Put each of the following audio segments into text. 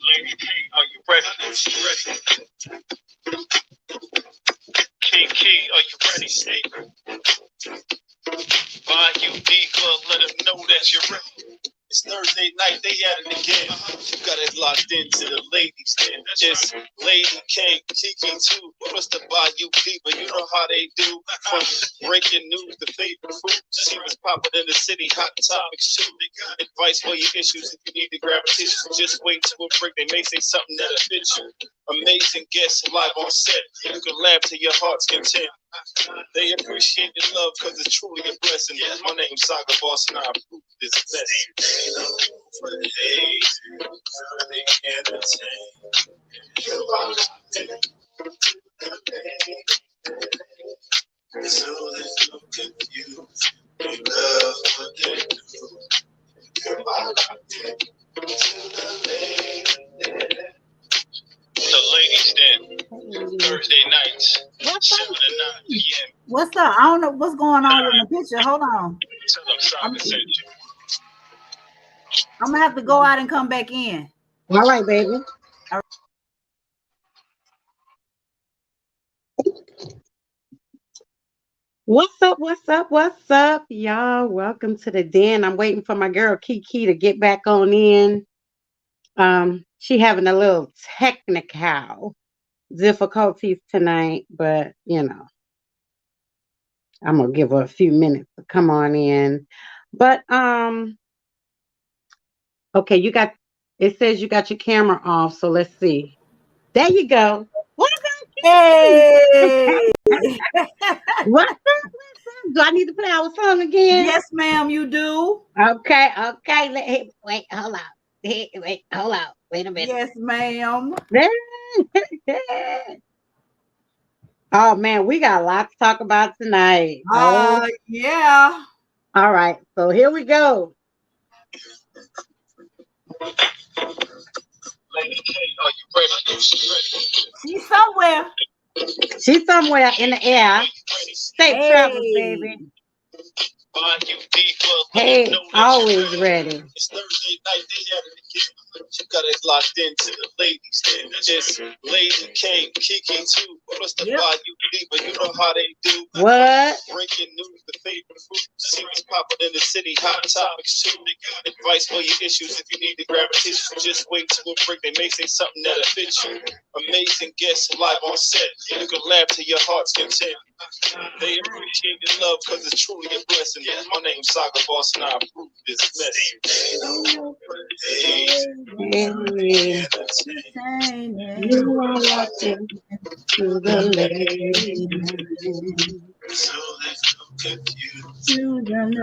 Lady K, are you ready? Ready. Key, are you ready? Stay. Bayou, diva, let them know that you're ready. It's Thursday night, they at it again. You got it locked into the ladies. It's Lady K, Kiki too. Plus the Bayou diva, you know how they do. From breaking news to favorite food. See what's popping in the city, hot topics too. They got advice for your issues. If you need to grab a tissue, just wait till a break. They may say something that'll fit you. Amazing guests live on set. You can laugh to your heart's content. They appreciate your love because it's truly a blessing. My name's Saga Boss and I approve this message. For the days, they entertain. You are so there's no confused. We love what they do. You are to the lady. The ladies then, Thursday nights, 7 to 9 p.m. What's up? I don't know what's going on with my picture. Hold on. Tell them Saga sent you. I'm gonna have to go out and come back in. All right, baby. All right. What's up? What's up? What's up, y'all? Welcome to the den. I'm waiting for my girl Kiki to get back on in. She having a little technical difficulties tonight, but you know, I'm gonna give her a few minutes to come on in. But okay, it says you got your camera off, so let's see. There you go. What up, Hey. What's up? Do I need to play our song again? Yes, ma'am, you do. Okay. Wait, hold on. Wait, hold on. Wait a minute. Yes, ma'am. Oh man, we got a lot to talk about tonight. Yeah. All right, so here we go. Lady K, are you ready? She's somewhere. She's somewhere in the air. Safe travels, baby. Bayou diva, hey, always ready. It's Thursday night, they at it again. You got it locked into the ladies. It's Lady K, Kiki too. Plus the Bayou diva, you know how they do. What? Breaking news, the favorite food. See what's popping in the city, hot topics too. They got advice for your issues. If you need to grab a tissue, just wait till a break. They may say something that'll fit you. Amazing guests live on set. You can laugh to your heart's content. They appreciate your love because it's truly a blessing. My name's Saga Boss and I approve this message. You are watching to the lady. So there's no confusion. You don't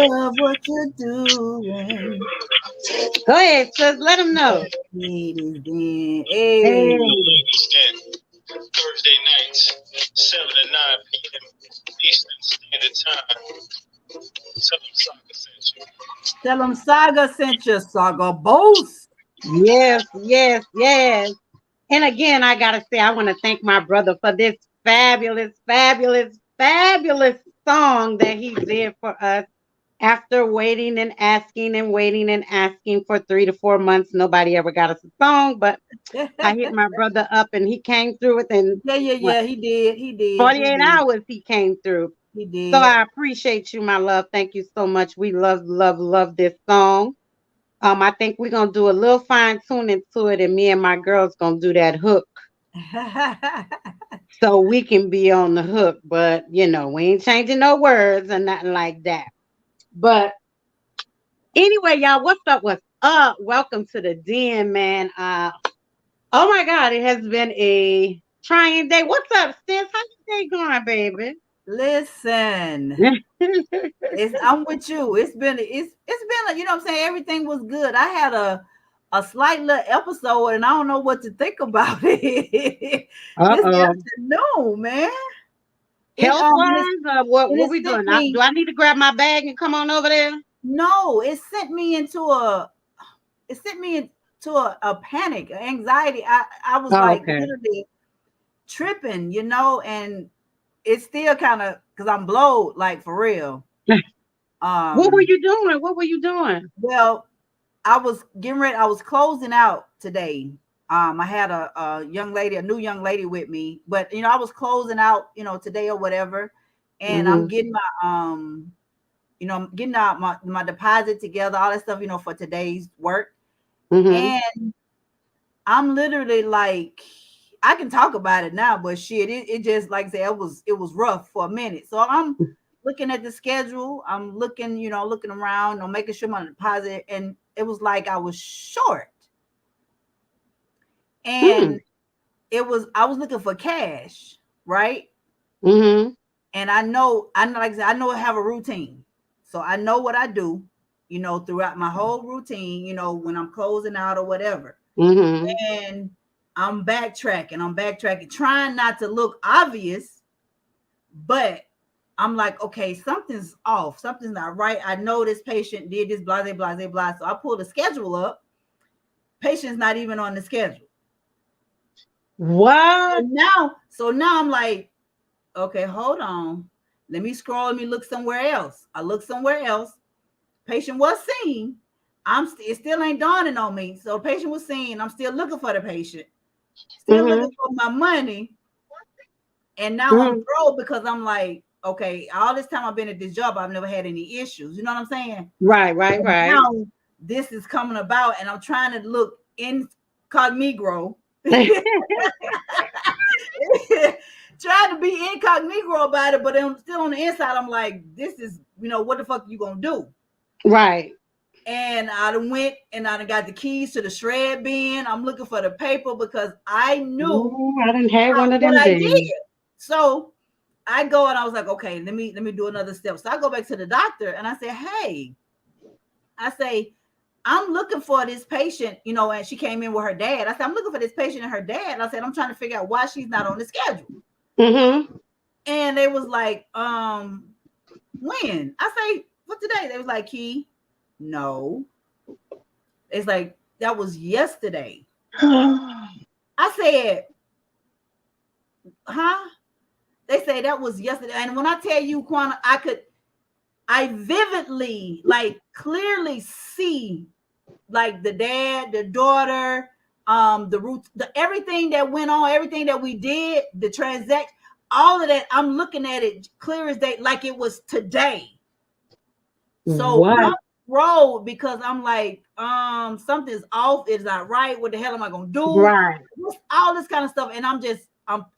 love what you're doing. Go ahead, sis. Let them know. Hey. Thursday nights, 7 to 9 p.m. Eastern Standard Time. Tell them Saga sent you. Tell them Saga sent you, Saga Boss. Yes. And again, I gotta say, I want to thank my brother for this fabulous song that he did for us. After waiting and asking for 3 to 4 months, nobody ever got us a song. But I hit my brother up and he came through within He did. 48 hours he came through. He did. So I appreciate you, my love. Thank you so much. We love this song. I think we're gonna do a little fine tuning to it, and me and my girls gonna do that hook. So we can be on the hook, but you know, we ain't changing no words or nothing like that. But anyway, y'all, what's up? Welcome to the den, man. Oh my God, it has been a trying day. What's up, Sis? How's your day going, baby? Listen, I'm with you. It's been you know what I'm saying? Everything was good. I had a slight little episode and I don't know what to think about it. This afternoon, man. Health-wise, what we doing? Do I need to grab my bag and come on over there? No, it sent me into a panic, anxiety. I was literally tripping, you know, and it's still kind of because I'm blowed, like for real. What were you doing? Well, I was getting ready. I was closing out today. I had a young lady, a new young lady with me, but I was closing out, today or whatever, and I'm Mm-hmm. getting my I'm getting out my deposit together, all that stuff, for today's work, Mm-hmm. and I'm literally like, I can talk about it now, but shit, it just like I said, it was rough for a minute. So I'm looking at the schedule. I'm looking, looking around, making sure my deposit, and it was like I was short. And I was looking for cash, right? Mm-hmm. And I know, like I said, I know I have a routine. So I know what I do, throughout my whole routine, when I'm closing out or whatever. Mm-hmm. And I'm backtracking, trying not to look obvious, but I'm like, okay, something's off, something's not right. I know this patient did this, blah, blah, blah, blah, blah. So I pull the schedule up. Patient's not even on the schedule. What? So now I'm like, okay, hold on. Let me scroll. Let me look somewhere else. I look somewhere else. Patient was seen. It still ain't dawning on me. So patient was seen. I'm still looking for the patient. Still Mm-hmm. looking for my money. And now I'm Mm-hmm. thrown because I'm like, okay, all this time I've been at this job, I've never had any issues. You know what I'm saying? Right, right, And right. now this is coming about, and I'm trying to look incognito. Trying to be incognito about it, but I'm still on the inside. I'm like, this is, what the fuck are you gonna do? Right. And I done went and I done got the keys to the shred bin. I'm looking for the paper because I knew Ooh, I didn't have one of what them I did. days. So I go and I was like, okay, let me do another step. So I go back to the doctor and I say, hey, I say, I'm looking for this patient, and she came in with her dad. I said, I'm looking for this patient and her dad. I said, I'm trying to figure out why she's not on the schedule. Mm-hmm. And they was like, when? I say, what today? They was like, Key, no. It's like, that was yesterday. I said, huh? They say that was yesterday. And when I tell you, Quanta, I vividly, like clearly see like the dad, the daughter, the root, everything that went on, everything that we did, the transaction, all of that. I'm looking at it clear as day, like it was today. So What? I'm rolled because I'm like, something's off. It's not right. What the hell am I gonna do? Right. All this kind of stuff, and I'm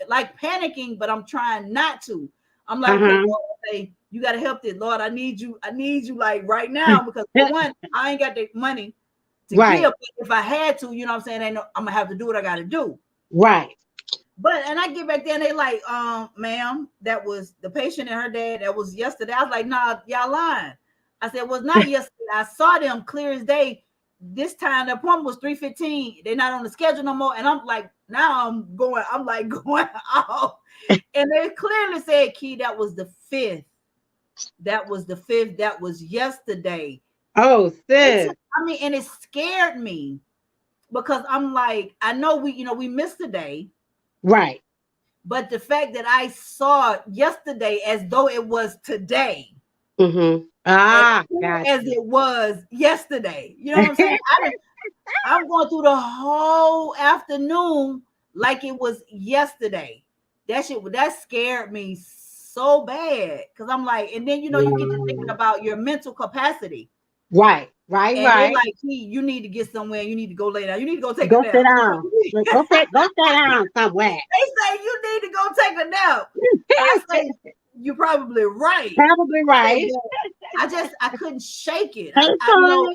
like panicking, but I'm trying not to. I'm like, okay, Uh-huh. Lord, say, you gotta help this, Lord. I need you like right now because for one, I ain't got the money to Right. give. But if I had to, you know what I'm saying, I'm gonna have to do what I gotta do. Right. But and I get back there and they like, ma'am, that was the patient and her dad. That was yesterday. I was like, nah, y'all lying. I said, it was not yesterday. I saw them clear as day. This time the appointment was 3:15. They're not on the schedule no more. And I'm like, now I'm like going off. And they clearly said, Key, that was the 5th. That was the 5th. That was yesterday. Oh, sis. And it scared me because I'm like, I know we missed the day. Right. But the fact that I saw it yesterday as though it was today, Mm-hmm. as, Ah, gotcha. as it was yesterday. You know what I'm saying? I'm going through the whole afternoon like it was yesterday. That scared me so bad because I'm like, and then you get to thinking about your mental capacity. Right, right, And they're right. like, hey, you need to get somewhere. You need to go lay down. You need to go take a Go sit nap. down. Go sit down somewhere. They say you need to go take a nap. I say you're probably right. Probably right. I couldn't shake it. Hey, son.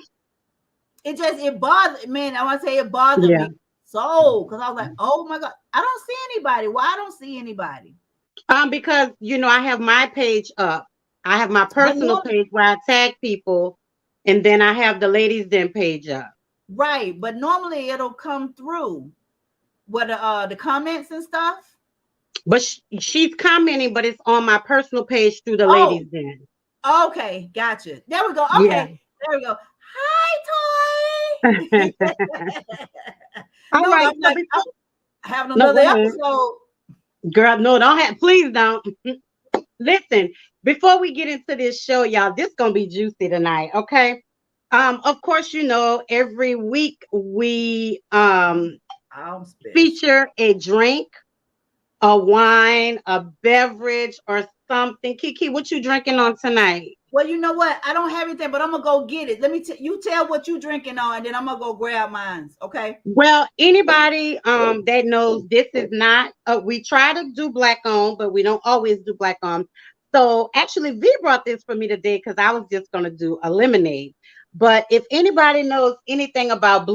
It bothered, man. I want to say it bothered Yeah. me so because I was like, oh my God, I don't see anybody. Why I don't see anybody? Because I have my page up. I have my But personal page where I tag people, and then I have the ladies den page up. right, but normally it'll come through what the comments and stuff. But she's commenting, but it's on my personal page through the Oh, ladies den. okay, gotcha. There we go. Yeah. Okay, there we go. Hi, All Toy. No, right. I'm So like, I'm before, having no, another go ahead, episode. girl. No, don't have. Please don't. Listen. Before we get into this show, y'all, this gonna be juicy tonight. Okay. Of course, every week we I'm special. feature a drink, a wine, a beverage, or something. Kiki, what you drinking on tonight? Well, you know what? I don't have anything, but I'm gonna go get it. Let me you tell what you drinking on, and then I'm gonna go grab mine. Okay. Well, anybody that knows this is not we try to do black on, but we don't always do black on. So actually V brought this for me today because I was just gonna do a lemonade. But if anybody knows anything about Never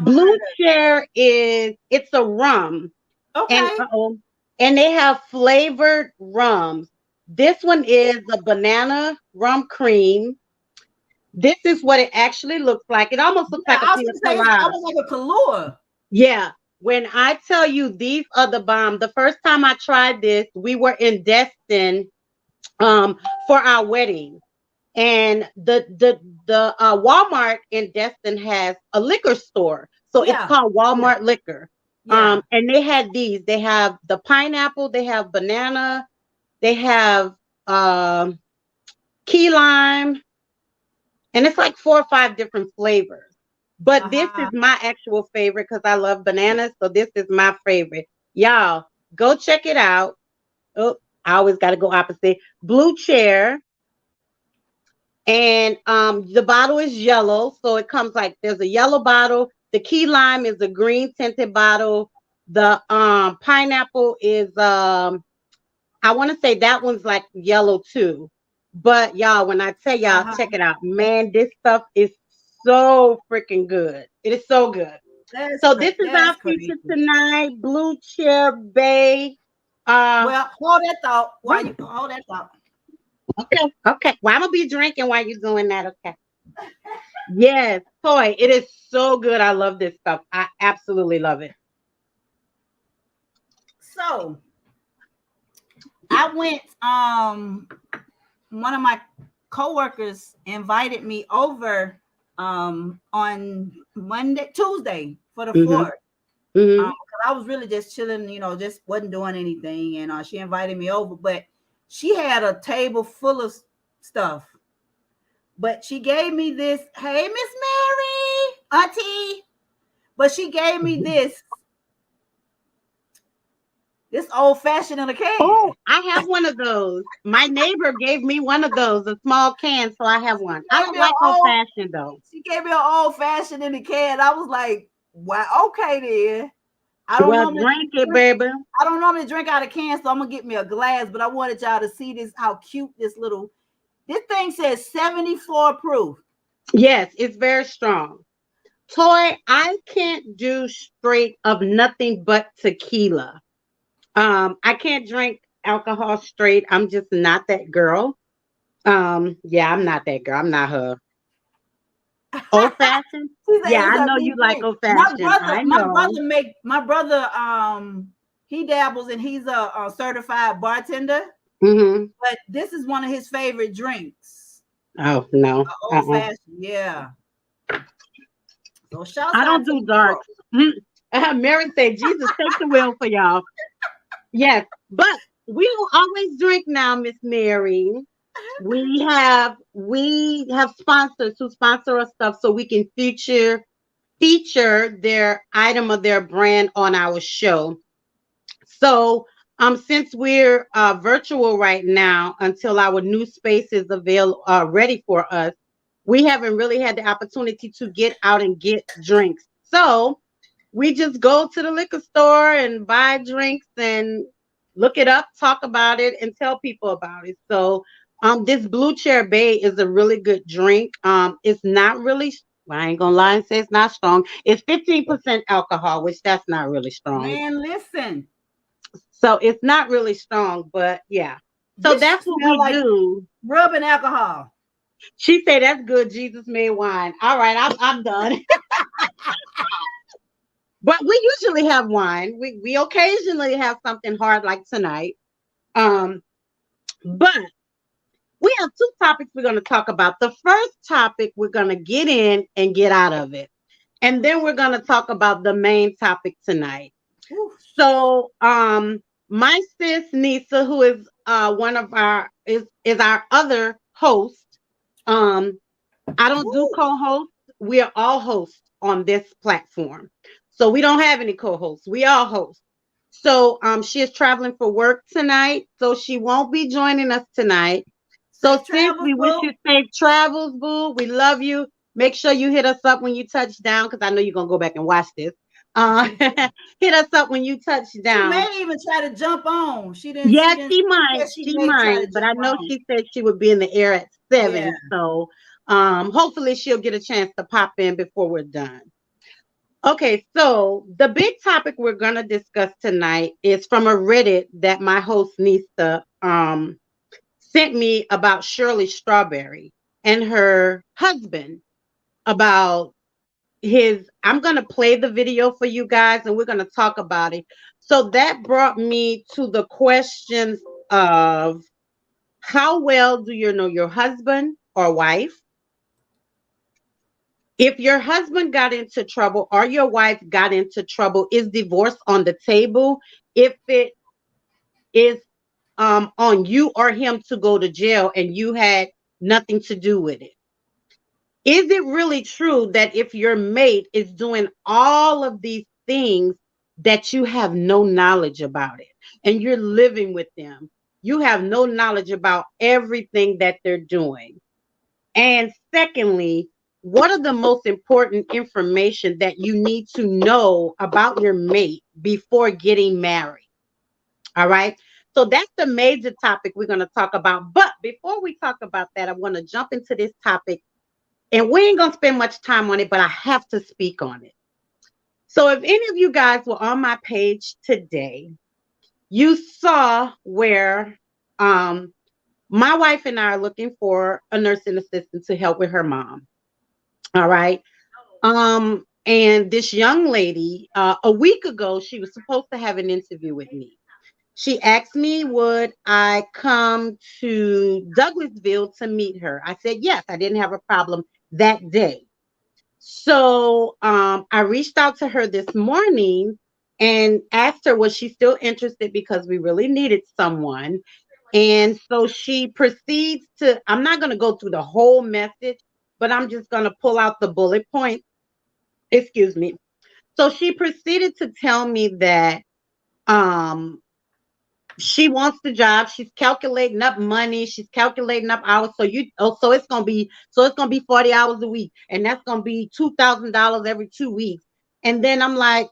Blue heard Chair it's a rum. of. And Okay. and they have flavored rums. This one is a banana rum cream. This is what it actually looks like. It almost looks Yeah, like a I was pina gonna say it's colada. almost like a Kahlua. Yeah. When I tell you these are the bomb, the first time I tried this, we were in Destin for our wedding. And the Walmart in Destin has a liquor store. So it's Yeah. called Yeah. Walmart Liquor. Yeah. And they had these. They have the pineapple, they have banana, they have key lime, and it's like 4 or 5 different flavors. But this is Uh-huh. my actual favorite because I love bananas. So this is my favorite. Y'all, go check it out. Oh, I always got to go opposite. Blue Chair. And the bottle is yellow. So it comes like there's a yellow bottle. The key lime is a green tinted bottle. The pineapple is I want to say that one's like yellow too. But y'all, when I tell y'all, Uh-huh. check it out. Man, this stuff is so freaking good. It is so good. So this is That's our crazy. feature tonight. Blue Chair Bay. Uh Well, hold that thought while right. you hold that thought. Okay. Okay. Well, I'm gonna be drinking while you're doing that. Okay. Yes, toy. It is so good. I love this stuff. I absolutely love it. So I went one of my coworkers invited me over on Tuesday for the Mm-hmm. 4th. Mm-hmm. 'Cause I was really just chilling, just wasn't doing anything, and she invited me over, but she had a table full of stuff. But she gave me this, hey Miss Mary, Auntie. But she gave me this old fashioned in a Oh, can. I have one of those. My neighbor gave me one of those, a small can, so I have one. I Gave don't me an like old old fashioned though. She gave me an old fashioned in the can. I was like, wow, okay then. I don't Well, normally drink it, drink. baby. I don't normally drink out of cans, so I'm gonna get me a glass. But I wanted y'all to see this, how cute this little. This thing says 74 proof. Yes, it's very strong. Toy, I can't do straight of nothing but tequila. I can't drink alcohol straight. I'm just not that girl. Yeah, I'm not that girl. I'm not her. Old fashioned? She said Yeah, it's I a know you big like thing. old My fashioned. brother, I my know. brother make my brother he dabbles and he's a certified bartender. Mm-hmm. But this is one of his favorite drinks. Oh no. Old fashioned, yeah. So shouts I out don't to do you, bro. darks. Mary said, Jesus, take the wheel for y'all. Yes, but we will always drink now, Miss Mary. We have sponsors who sponsor us stuff so we can feature their item of their brand on our show. So since we're virtual right now until our new space is ready for us, we haven't really had the opportunity to get out and get drinks. So we just go to the liquor store and buy drinks and look it up, talk about it, and tell people about it. So this Blue Chair Bay is a really good drink. It's not really, I ain't gonna lie and say it's not strong. It's 15% alcohol, which that's not really strong. Man, listen. So it's not really strong, but yeah. So This that's shit what smell we like do. rubbing alcohol. She said that's good. Jesus made wine. All right, I'm done. But we usually have wine. We occasionally have something hard like tonight. Um, but we have 2 topics we're going to talk about. The first topic we're going to get in and get out of it. And then we're going to talk about the main topic tonight. Ooh. So, my sis Nisa, who is is our other host. Um, I don't do Woo. co-hosts. We are all hosts on this platform. So we don't have any co-hosts. We all hosts. So she is traveling for work tonight. So she won't be joining us tonight. So Safe sis, travels, we wish boo. you safe travels, boo. We love you. Make sure you hit us up when you touch down, because I know you're gonna go back and watch this. Hit us up when you touch She down. may even try to jump on. She didn't. She Yeah, didn't. she She might. said she She may try might. to But I jump know on. she said she would be in the air at Yeah. 7. So hopefully she'll get a chance to pop in before we're done. Okay, so the big topic we're gonna discuss tonight is from a Reddit that my host Nista sent me about Shirley Strawberry and her husband, about his. I'm going to play the video for you guys and we're going to talk about it. So that brought me to the questions of, how well do you know your husband or wife? If your husband got into trouble or your wife got into trouble, is divorce on the table? If it is on you or him to go to jail and you had nothing to do with it. Is it really true that if your mate is doing all of these things, that you have no knowledge about it and you're living with them? You have no knowledge about everything that they're doing. And secondly, what are the most important information that you need to know about your mate before getting married? All right. So that's the major topic we're going to talk about. But before we talk about that, I want to jump into this topic, and we ain't going to spend much time on it, but I have to speak on it. So if any of you guys were on my page today, you saw where um, my wife and I are looking for a nursing assistant to help with her mom. All right. And this young lady, a week ago, she was supposed to have an interview with me. She asked me, would I come to Douglasville to meet her? I said yes. I didn't have a problem that day. So I reached out to her this morning and asked her, was she still interested, because we really needed someone. And so she proceeds to, I'm not going to go through the whole message, but I'm just going to pull out the bullet points. Excuse me. So she proceeded to tell me that um, she wants the job. She's calculating up money. She's calculating up hours. So it's gonna be 40 hours a week, and that's gonna be $2,000 every 2 weeks. And then I'm like,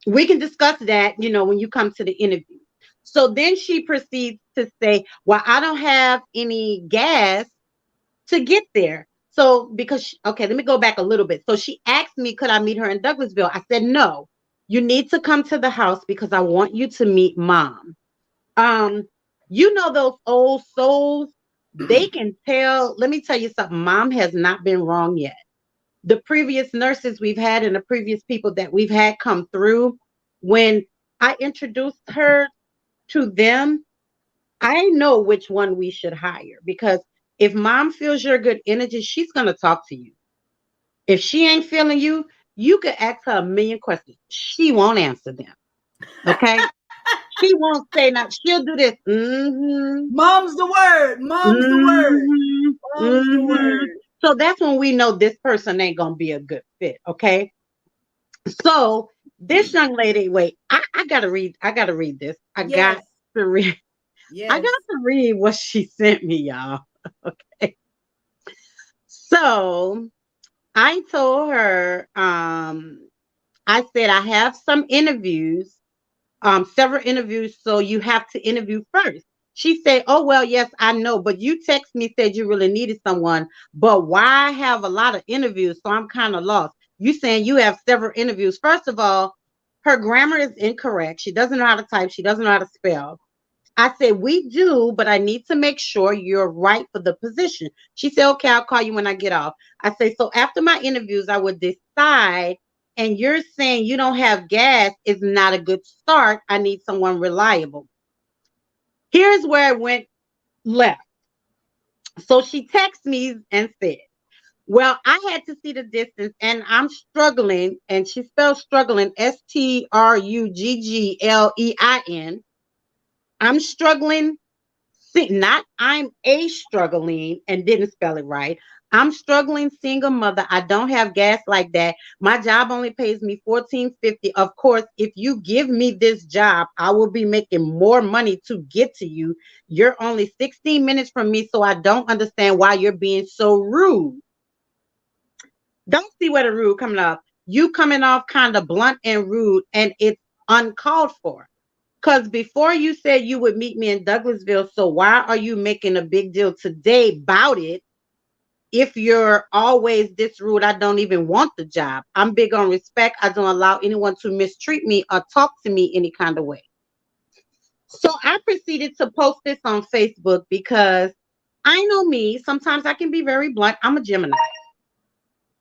we can discuss that, when you come to the interview. So then she proceeds to say, well, I don't have any gas to get there. So okay, let me go back a little bit. So she asked me, could I meet her in Douglasville? I said, no, you need to come to the house because I want you to meet mom. Um, those old souls, they can tell. Let me tell you something. Mom has not been wrong yet. The previous nurses we've had and the previous people that we've had come through, when I introduced her to them, I know which one we should hire, because if mom feels you're good energy, she's going to talk to you. If she ain't feeling you, you could ask her a million questions. She won't answer them. Okay? She won't say nothing. She'll do this. Mm-hmm. Mom's the word. Mom's the word. Mm-hmm. Mom's the Mm-hmm. word. So that's when we know this person ain't gonna be a good fit. Okay. So this young lady, wait, I gotta read this. I got Yes. to read. I got Yes. to read what she sent me, y'all. Okay. So I told her, I said I have some interviews, several interviews, so you have to interview first. She said, oh, well, yes, I know, but you text me, said you really needed someone, but why have a lot of interviews? So I'm kind of lost. You saying you have several interviews. First of all, her grammar is incorrect. She doesn't know how to type. She doesn't know how to spell. I said, we do, but I need to make sure you're right for the position. She said, okay, I'll call you when I get off. I say, so after my interviews, I would decide. And you're saying you don't have gas is not a good start. I need someone reliable. Here's where I went left. So she texted me and said, well, I had to see the distance and I'm struggling. And she spelled struggling, Strugglein. I'm struggling not I'm a struggling and didn't spell it right. I'm struggling single mother. I don't have gas like that. My job only pays me 14.50. Of course, if you give me this job, I will be making more money to get to you. You're only 16 minutes from me, so I don't understand why you're being so rude. Don't see where the rude coming off. You coming off kind of blunt and rude, and it's uncalled for. Because before you said you would meet me in Douglasville, so why are you making a big deal today about it? If you're always this rude, I don't even want the job. I'm big on respect. I don't allow anyone to mistreat me or talk to me any kind of way. So I proceeded to post this on Facebook because I know me. Sometimes I can be very blunt. I'm a Gemini.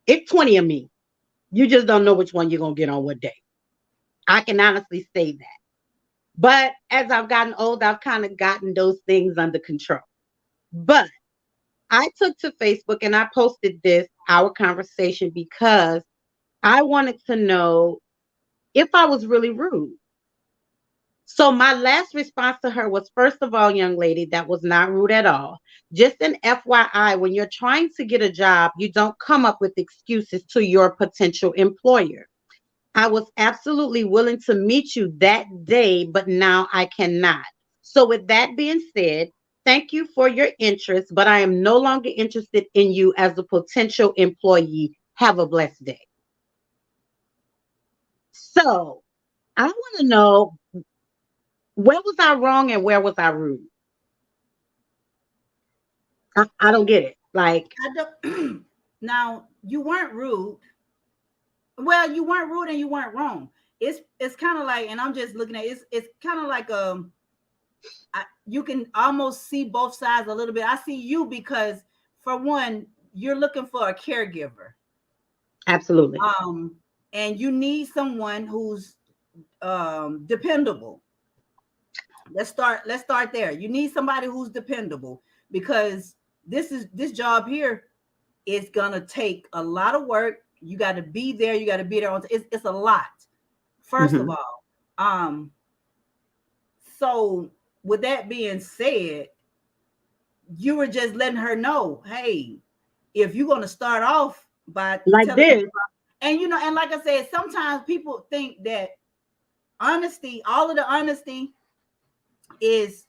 It's 20 of me. You just don't know which one you're going to get on what day. I can honestly say that. But as I've gotten old, I've kind of gotten those things under control. But I took to Facebook and I posted this, our conversation, because I wanted to know if I was really rude. So my last response to her was, first of all, young lady, that was not rude at all. Just an FYI, when you're trying to get a job, you don't come up with excuses to your potential employer. I was absolutely willing to meet you that day, but now I cannot. So with that being said, thank you for your interest, but I am no longer interested in you as a potential employee. Have a blessed day. So I want to know, where was I wrong and where was I rude? I don't get it. Like, I don't. Now you weren't rude. Well, you weren't rude and you weren't wrong. It's kind of like, and I'm just looking at it's kind of like you can almost see both sides a little bit. I see you because for one, you're looking for a caregiver. absolutely. And you need someone who's dependable. Let's start there. You need somebody who's dependable because this job here is gonna take a lot of work. You got to be there. You got to be there. It's a lot. First of Mhm. all, so with that being said, you were just letting her know, hey, if you're gonna start off by Like telling me, this. and and like I said, sometimes people think that honesty, all of the honesty is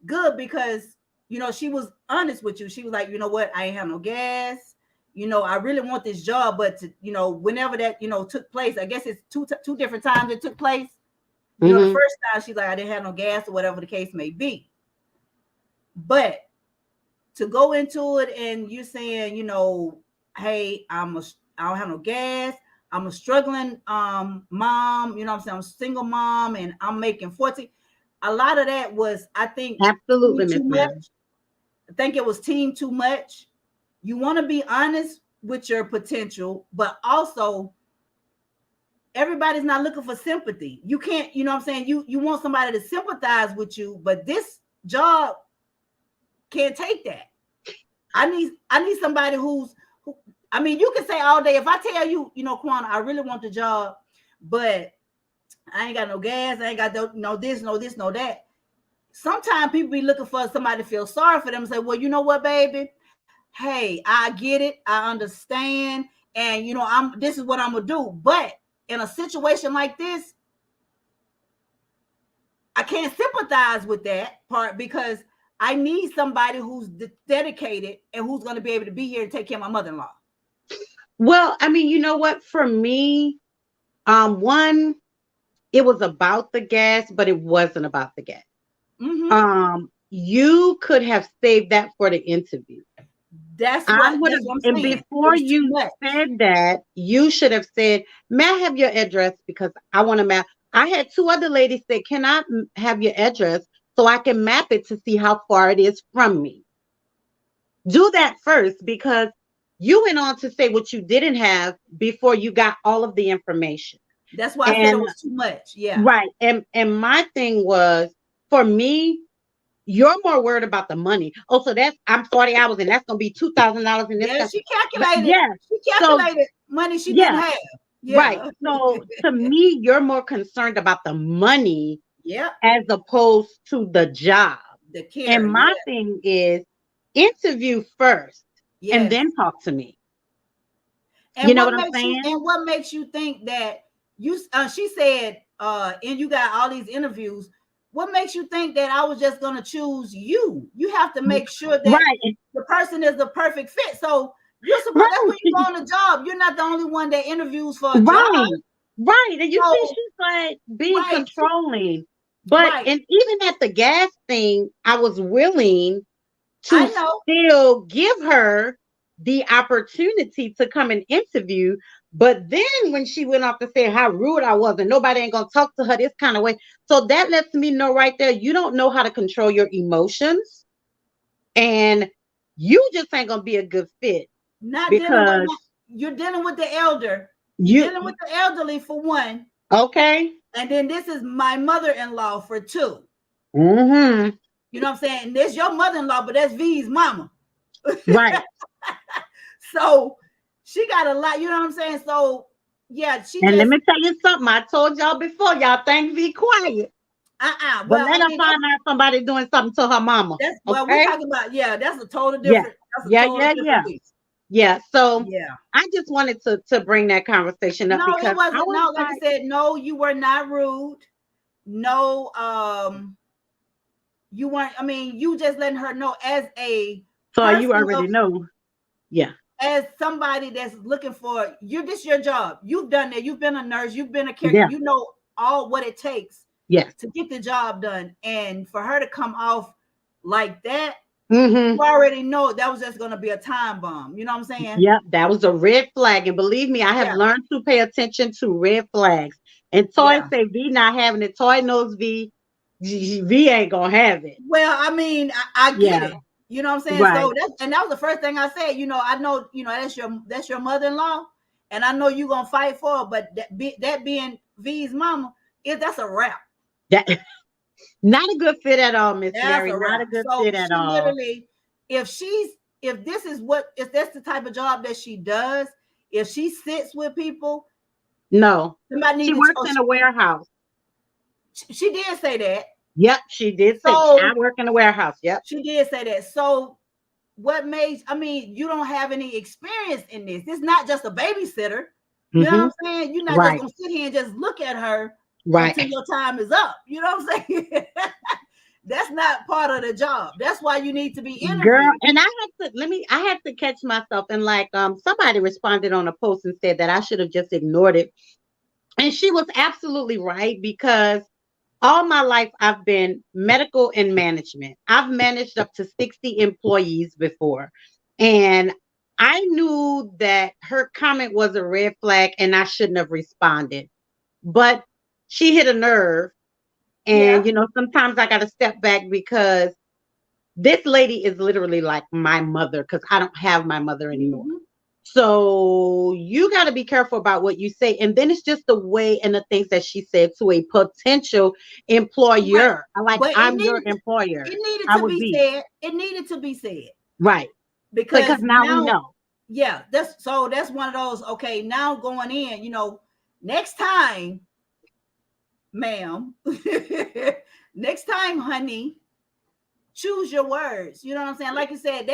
good because she was honest with you. She was like, you know what, I ain't have no gas. I really want this job, but whenever that took place, I guess it's two different times it took place. The Mhm. first time she's like, I didn't have no gas or whatever the case may be. But to go into it and you saying, hey, I don't have no gas. I'm a struggling mom, what I'm saying? I'm a single mom and I'm making 40. A lot of that was, I think, Absolutely, too Miss Mary. much. I think it was team too much. You want to be honest with your potential, but also everybody's not looking for sympathy. You can't, what I'm saying? You want somebody to sympathize with you, but this job can't take that. I need somebody who I mean, you can say all day, if I tell you, Kwana, I really want the job, but I ain't got no gas, I ain't got no this, no this, no that. Sometimes people be looking for somebody to feel sorry for them and say, well, you know what, baby? Hey, I get it, I understand, and this is what I'm gonna do. But in a situation like this, I can't sympathize with that part because I need somebody who's dedicated and who's going to be able to be here and take care of my mother-in-law. Well, I mean, you know what? For me, one, it was about the gas, but it wasn't about the gas. Mm-hmm. You could have saved that for the interview. That's I what would that's have, what I'm and saying. It before was too you much. said that, you should have said, "May I have your address? Because I want to map." I had two other ladies say, "Can I have your address so I can map it to see how far it is from me?" Do that first because you went on to say what you didn't have before you got all of the information. That's why I said it And was too much. Yeah. right, and my thing was, for me, you're more worried about the money. Oh, so that's, I'm 40 hours and that's gonna be $2,000 in this Yeah, stuff. she calculated. Yeah. She So calculated money she didn't yeah, have. right. Yeah. So to me, you're more concerned about the money Yep. as opposed to the job. The care, And yeah. my thing is interview first and Yes. then talk to me. And You know what what I'm makes you saying? and what makes you think that you she said and you got all these interviews, what makes you think that I was just gonna choose you? You have to make sure that Right, the person is the perfect fit. So you're supposed that's right, when you go on a job. You're not the only one that interviews for a job. right, right. And you see, So she's like being right, controlling. But right. and even at the gas thing, I was willing to I know. still give her the opportunity to come and interview. But then when she went off to say how rude I was and nobody ain't gonna talk to her this kind of way. So that lets me know right there, you don't know how to control your emotions and you just ain't gonna be a good fit Not dealing with because you're dealing with the elder. You're you dealing with the elderly for one. okay. And then this is my mother-in-law for two. Mm-hmm. You know what I'm saying? And this your mother-in-law, but that's V's mama. Right. So she got a lot, you know what I'm saying? So yeah, she And let just me tell you something. I told y'all before, y'all think be quiet. But well, let I her mean find out somebody doing something to her mama. that's well, we're Okay? talking about yeah, Yeah. that's a Yeah, total yeah, yeah. different beast. Yeah. So Yeah. I just wanted to bring that conversation up No, it because I wasn't. was No, like I like, said, no, you were not rude. No, you weren't. I mean, you just letting her know as a so you person already of know. Yeah. as somebody that's looking for you. This your job. You've done that. You've been a nurse. You've been a caregiver. Yeah. You know all what it takes Yes. to get the job done. And for her to come off like that, you Mm-hmm. already know that was just going to be a time bomb. You know what I'm saying? Yep. That was a red flag. And believe me, I have Yeah. learned to pay attention to red flags. And Toy Yeah. say V not having it. Toy knows V ain't gonna have it. Well, I mean, I get Yeah. it. You know what I'm saying? Right. So that was the first thing I said. You know, I know, that's your mother-in-law, and I know you're gonna fight for her, but that being V's mama, that's a wrap. That not a good fit at all, Miss That's Mary. a Not wrap. a good So fit at she all. literally, if she's if that's the type of job that she does, if she sits with people, No. somebody She need to works in a warehouse. she did say that. Yep, she did say I So work in a warehouse. Yep. she did say that. So what makes I mean, you don't have any experience in this. It's not just a babysitter. You know what Mm-hmm. I'm saying? You're not just Right. gonna sit here and just look at her until Right. your time is up. You know what I'm saying? That's not part of the job. That's why you need to be Girl, interviewed. and I had to catch myself and like somebody responded on a post and said that I should have just ignored it. And she was absolutely right because all my life I've been medical and management. I've managed up to 60 employees before. And I knew that her comment was a red flag and I shouldn't have responded. But she hit a nerve. Yeah. And, sometimes I got to step back because this lady is literally like my mother because I don't have my mother anymore. Mm-hmm. So you got to be careful about what you say. And then it's just the way and the things that she said to a potential Right. employer. Like, But I'm your employer. it needed I to would be be. said. It needed to be said Right. Because because now we now, know. yeah, that's one of those. Okay, now going in, next time, ma'am, next time, honey, choose your words. You know what I'm saying? Like you said,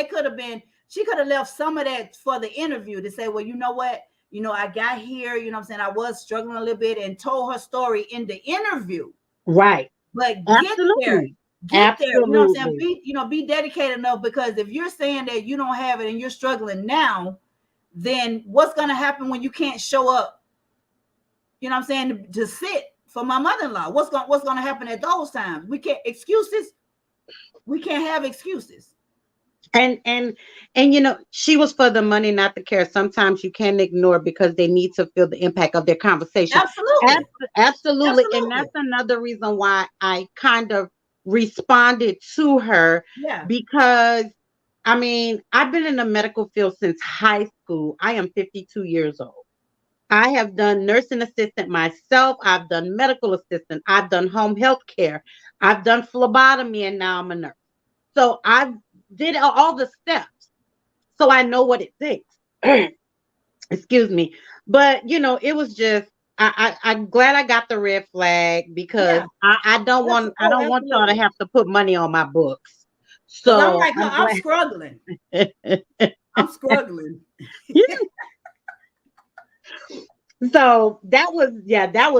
she could have left some of that for the interview to say, well, you know what? I got here, you know what I'm saying? I was struggling a little bit and told her story in the interview. Right. But Absolutely. get there. You know what I'm saying? Absolutely. Be dedicated enough because if you're saying that you don't have it and you're struggling now, then what's going to happen when you can't show up? You know what I'm saying? To sit for my mother-in-law. What's going to happen at those times? We can't excuses. We can't have excuses. And she was for the money, not the care. Sometimes you can't ignore because they need to feel the impact of their conversation. Absolutely. Absolutely. And Absolutely. that's another reason why I kind of responded to her Yeah. because I mean, I've been in the medical field since high school. I am 52 years old. I have done nursing assistant myself. I've done medical assistant. I've done home health care. I've done phlebotomy and now I'm a nurse. So I did all the steps. So I know what it takes. Excuse me. But it was just I'm glad I got the red flag because Yeah, I don't want y'all to absolutely. have to put money on my books. Because I'm So like, I'm I'm glad. struggling. I'm struggling. So that was, yeah, I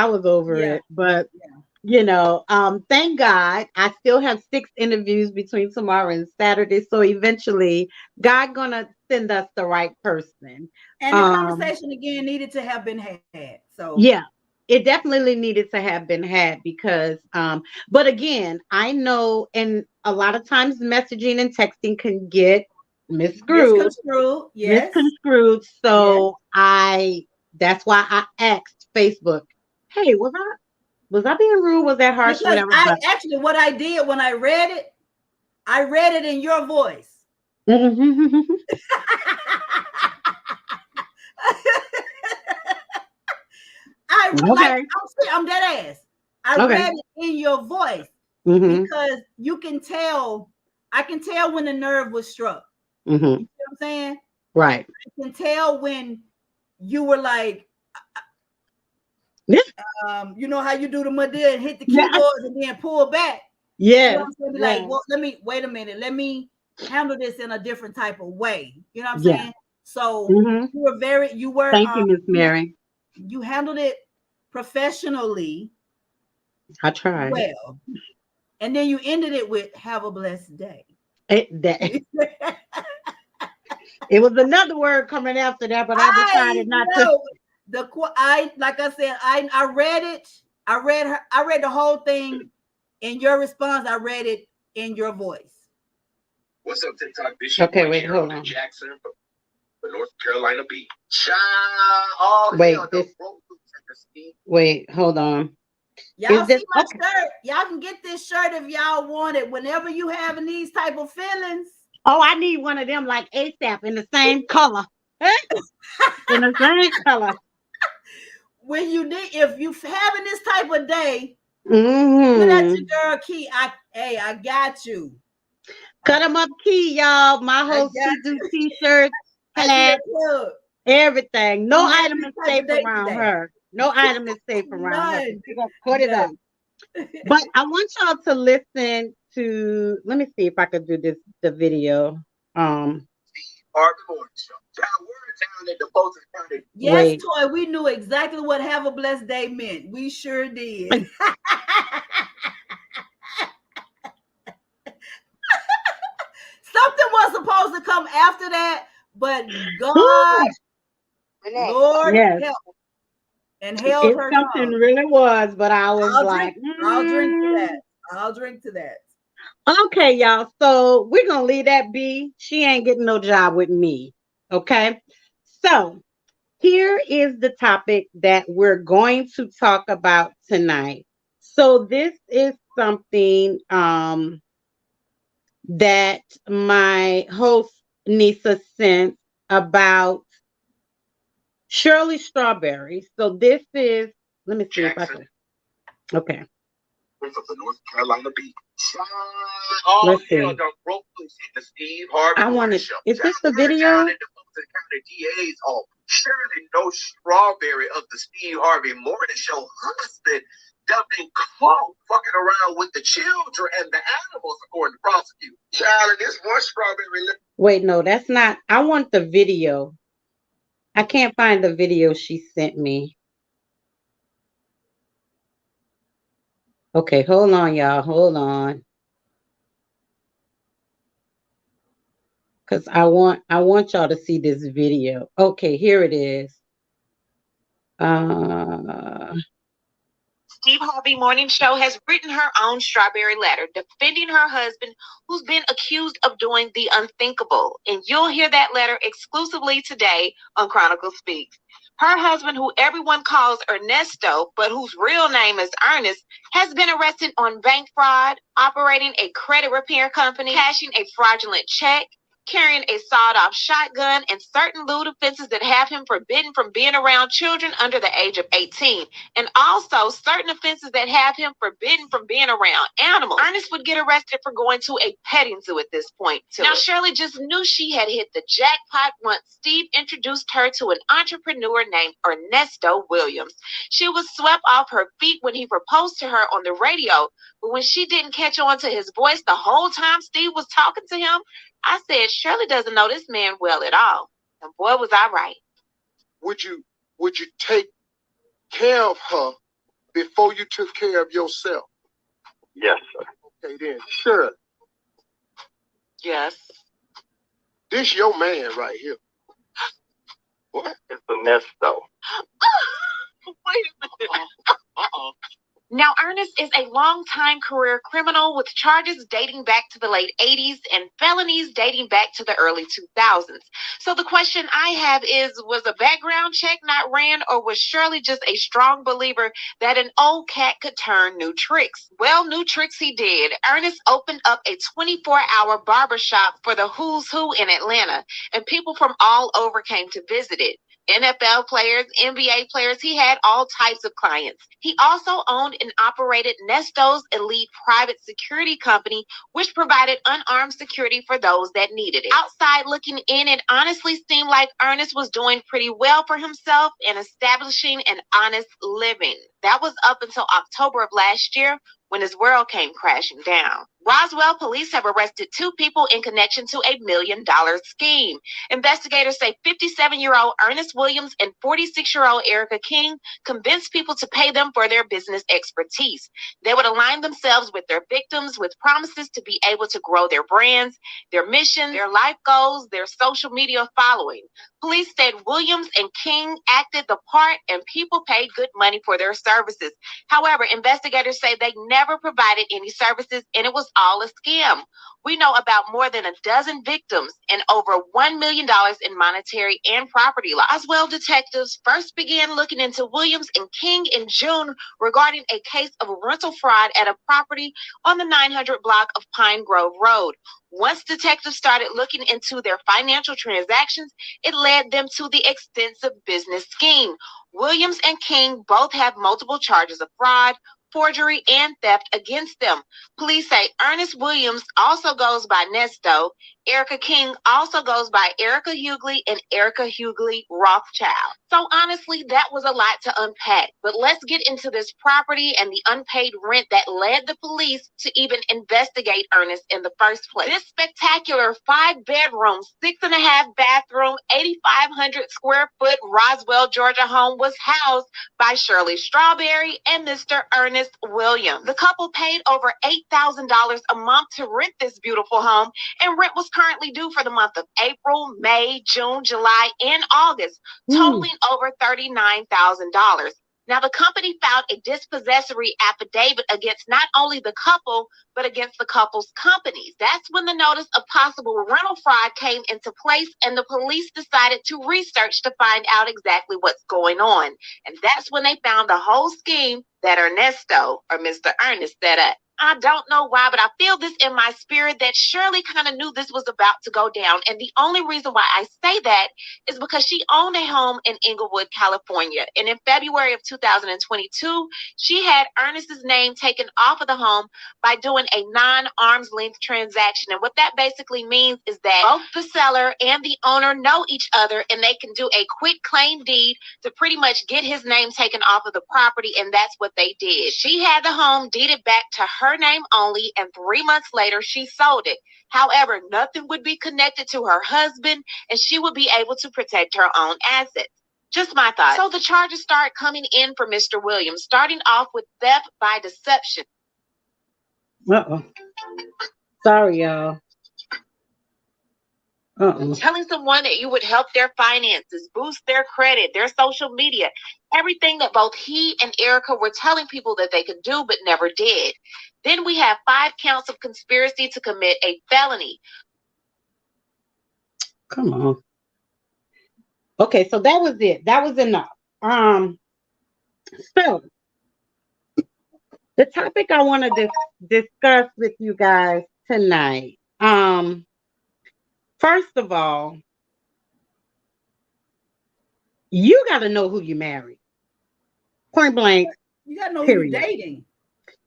was over Yeah, it. But yeah. thank God I still have 6 interviews between tomorrow and Saturday. So eventually God gonna send us the right person. And the Um conversation again needed to have been had. So yeah, it definitely needed to have been had because but again, I know, and a lot of times messaging and texting can get misconstrued misconstrued. Yes. misconstrued. Yes. So that's why I asked Facebook, hey, was I being rude? Was that harsh? Because Whatever. I But actually, what I did when I read it in your voice. okay. I'm dead ass. I Okay. read it in your voice Hmm. because you can tell. I can tell when the nerve was struck. Hmm. You see what I'm saying? Right. I can tell when you were like, Yeah. you know how you do the muddy and hit the Yeah. keyboards and then pull back. You know what Yes. I'm saying? Be like, Yes. well, let me wait a minute. Let me handle this in a different type of way. You know what I'm Yeah. saying? So Hmm. you were Thank you, Miss Mary. you handled it professionally I tried. well. And then you ended it with have a blessed day. It was another word coming after that, but I I decided not to. know I like I said, I read it. I read the whole thing in your response. I read it in your voice. What's up, TikTok? This your Okay, boy wait, hold Gerald on. Jackson from the North Carolina beach. Oh, Wait, hell, this. the road and the steam. Wait, hold on. Y'all Is this see my okay? shirt? Y'all can get this shirt if y'all want it. Whenever you having these type of feelings, Oh, I need one of them like ASAP in the same color. In the same color. when you need, if you having this type of day, get at Mm-hmm. your girl Key. I got you. Cut them up key, y'all. My I whole got She Do you. t-shirts, I said, hats, look, everything. No I'm having item this is type safe of day around today. her. No item is safe around her. None, We're gonna cut it up. none. But I want y'all to listen to, let me see if I could do the video. Harvey Morning Show. Child, we're down at the Fulton County. Yes, Wait. Toy, we knew exactly what have a blessed day meant. We sure did. Something was supposed to come after that, but God, Lord Yes, help and held it her something tongue. really was, but I was I'll like, drink. I'll drink to that. I'll drink to that. okay, y'all. So we're gonna leave that be. She ain't getting no job with me. Okay. So here is the topic that we're going to talk about tonight. So this is something that my host Nisa sent about Shirley Strawberry. So this is, let me see if I can. Okay. From the North Carolina beach. Oh, Let's hell, see. the road in the Steve Harvey I want Morning to. Show. Is this the Child, we're video? down at the Fulton County DA's office. Surely no Strawberry of the Steve Harvey Morning Show husband done been caught fucking around with the children and the animals, according to prosecutors. Child, and this one Strawberry. Wait, no, that's not. I want the video. I can't find the video she sent me. Okay, hold on, y'all. Hold on. Cause I want y'all to see this video. Okay, here it is. Uh Steve Harvey Morning Show has written her own strawberry letter defending her husband who's been accused of doing the unthinkable. And you'll hear that letter exclusively today on Chronicle Speaks. Her husband, who everyone calls Ernesto, but whose real name is Ernest, has been arrested on bank fraud, operating a credit repair company, cashing a fraudulent check, carrying a sawed-off shotgun, and certain lewd offenses that have him forbidden from being around children under the age of 18. And also certain offenses that have him forbidden from being around animals. Ernest would get arrested for going to a petting zoo at this point, too. Now, Shirley just knew she had hit the jackpot once Steve introduced her to an entrepreneur named Ernesto Williams. She was swept off her feet when he proposed to her on the radio, but when she didn't catch on to his voice the whole time Steve was talking to him, I said, Shirley doesn't know this man well at all. And boy, was I right. Would you take care of her before you took care of yourself? Yes, sir. Okay, then, Shirley, Yes. this your man right here. What? It's Ernesto. Wait a minute. Now, Ernest is a longtime career criminal with charges dating back to the late 80s and felonies dating back to the early 2000s. So the question I have is, was a background check not ran, or was Shirley just a strong believer that an old cat could turn new tricks? Well, new tricks he did. Ernest opened up a 24-hour barbershop for the who's who in Atlanta, and people from all over came to visit it. NFL players, NBA players, he had all types of clients. He also owned and operated Nesto's elite private security company, which provided unarmed security for those that needed it. Outside looking in, it honestly seemed like Ernest was doing pretty well for himself and establishing an honest living. That was up until October of last year, when his world came crashing down. Roswell police have arrested 2 people in connection to a $1 million scheme. Investigators say 57-year-old Ernest Williams and 46-year-old Erica King convinced people to pay them for their business expertise. They would align themselves with their victims with promises to be able to grow their brands, their mission, their life goals, their social media following. Police said Williams and King acted the part and people paid good money for their services. However, investigators say they never provided any services and it was all a scam. We know about more than a dozen victims and over $1 million in monetary and property loss. Roswell detectives first began looking into Williams and King in June regarding a case of rental fraud at a property on the 900 block of Pine Grove Road. Once detectives started looking into their financial transactions, it led them to the extensive business scheme. Williams and King both have multiple charges of fraud, forgery, and theft against them. Police say Ernest Williams also goes by Nesto. Erica King also goes by Erica Hughley and Erica Hughley Rothschild. So honestly, that was a lot to unpack. But let's get into this property and the unpaid rent that led the police to even investigate Ernest in the first place. This spectacular 5-bedroom, 6.5 bathroom, 8,500 square foot Roswell, Georgia home was housed by Shirley Strawberry and Mr. Ernest Williams. The couple paid over $8,000 a month to rent this beautiful home, and rent was currently due for the month of April, May, June, July, and August, totaling over $39,000. Now, the company filed a dispossessory affidavit against not only the couple, but against the couple's companies. That's when the notice of possible rental fraud came into place, and the police decided to research to find out exactly what's going on. And that's when they found the whole scheme that Ernesto, or Mr. Ernest, set up. I don't know why, but I feel this in my spirit that Shirley kind of knew this was about to go down. And the only reason why I say that is because she owned a home in Inglewood, California. And in February of 2022, she had Ernest's name taken off of the home by doing a non-arm's length transaction. And what that basically means is that both the seller and the owner know each other, and they can do a quick claim deed to pretty much get his name taken off of the property. And that's what they did. She had the home deeded back to her name only, and 3 months later she sold it. However, nothing would be connected to her husband, and she would be able to protect her own assets. Just my thought. So the charges start coming in for Mr. Williams, starting off with theft by deception. Sorry, y'all. Telling someone that you would help their finances, boost their credit, their social media, everything that both he and Erica were telling people that they could do but never did. Then we have 5 counts of conspiracy to commit a felony. Come on. Okay, so that was it. That was enough. So the topic I want to discuss with you guys tonight. First of all, you got to know who you marry. Point blank. You gotta know who you're Period. dating.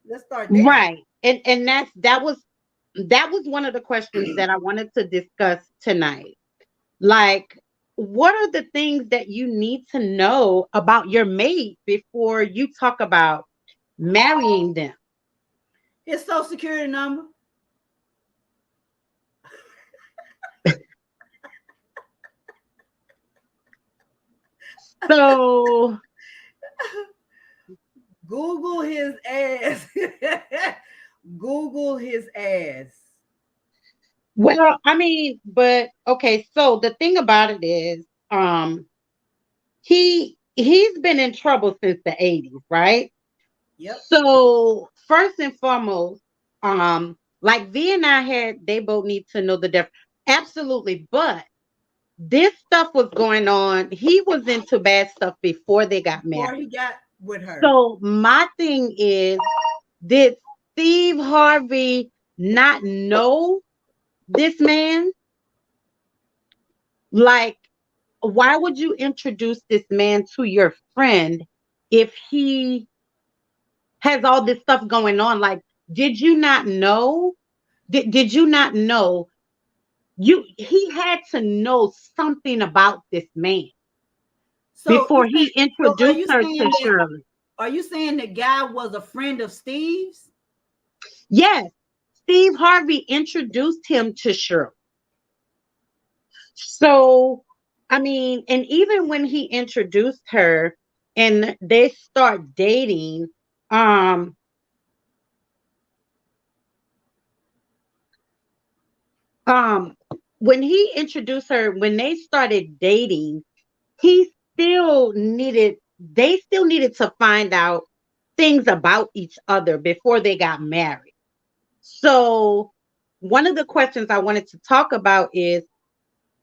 Let's start there. Right. And that was one of the questions that I wanted to discuss tonight. Like, what are the things that you need to know about your mate before you talk about marrying them? His social security number. So, Google his ass. Google his ass. well, I mean, but okay, so the thing about it is, he's been in trouble since the 80s, right? Yep. So, first and foremost, like V and I they both need to know the difference. Absolutely, but this stuff was going on. He was into bad stuff before they got Before married. he got with her. So my thing is, did Steve Harvey not know this man? Like, why would you introduce this man to your friend if he has all this stuff going on? Like, did you not know? Did you not know? He had to know something about this man So before you he think, so are introduced you her saying to that Shirley. are you saying the guy was a friend of Steve's? Yes, Steve Harvey introduced him to Shirley. So, I mean, and even when he introduced her and they start dating, um, um, when he introduced her, when they started dating, he they still needed to find out things about each other before they got married. So, one of the questions I wanted to talk about is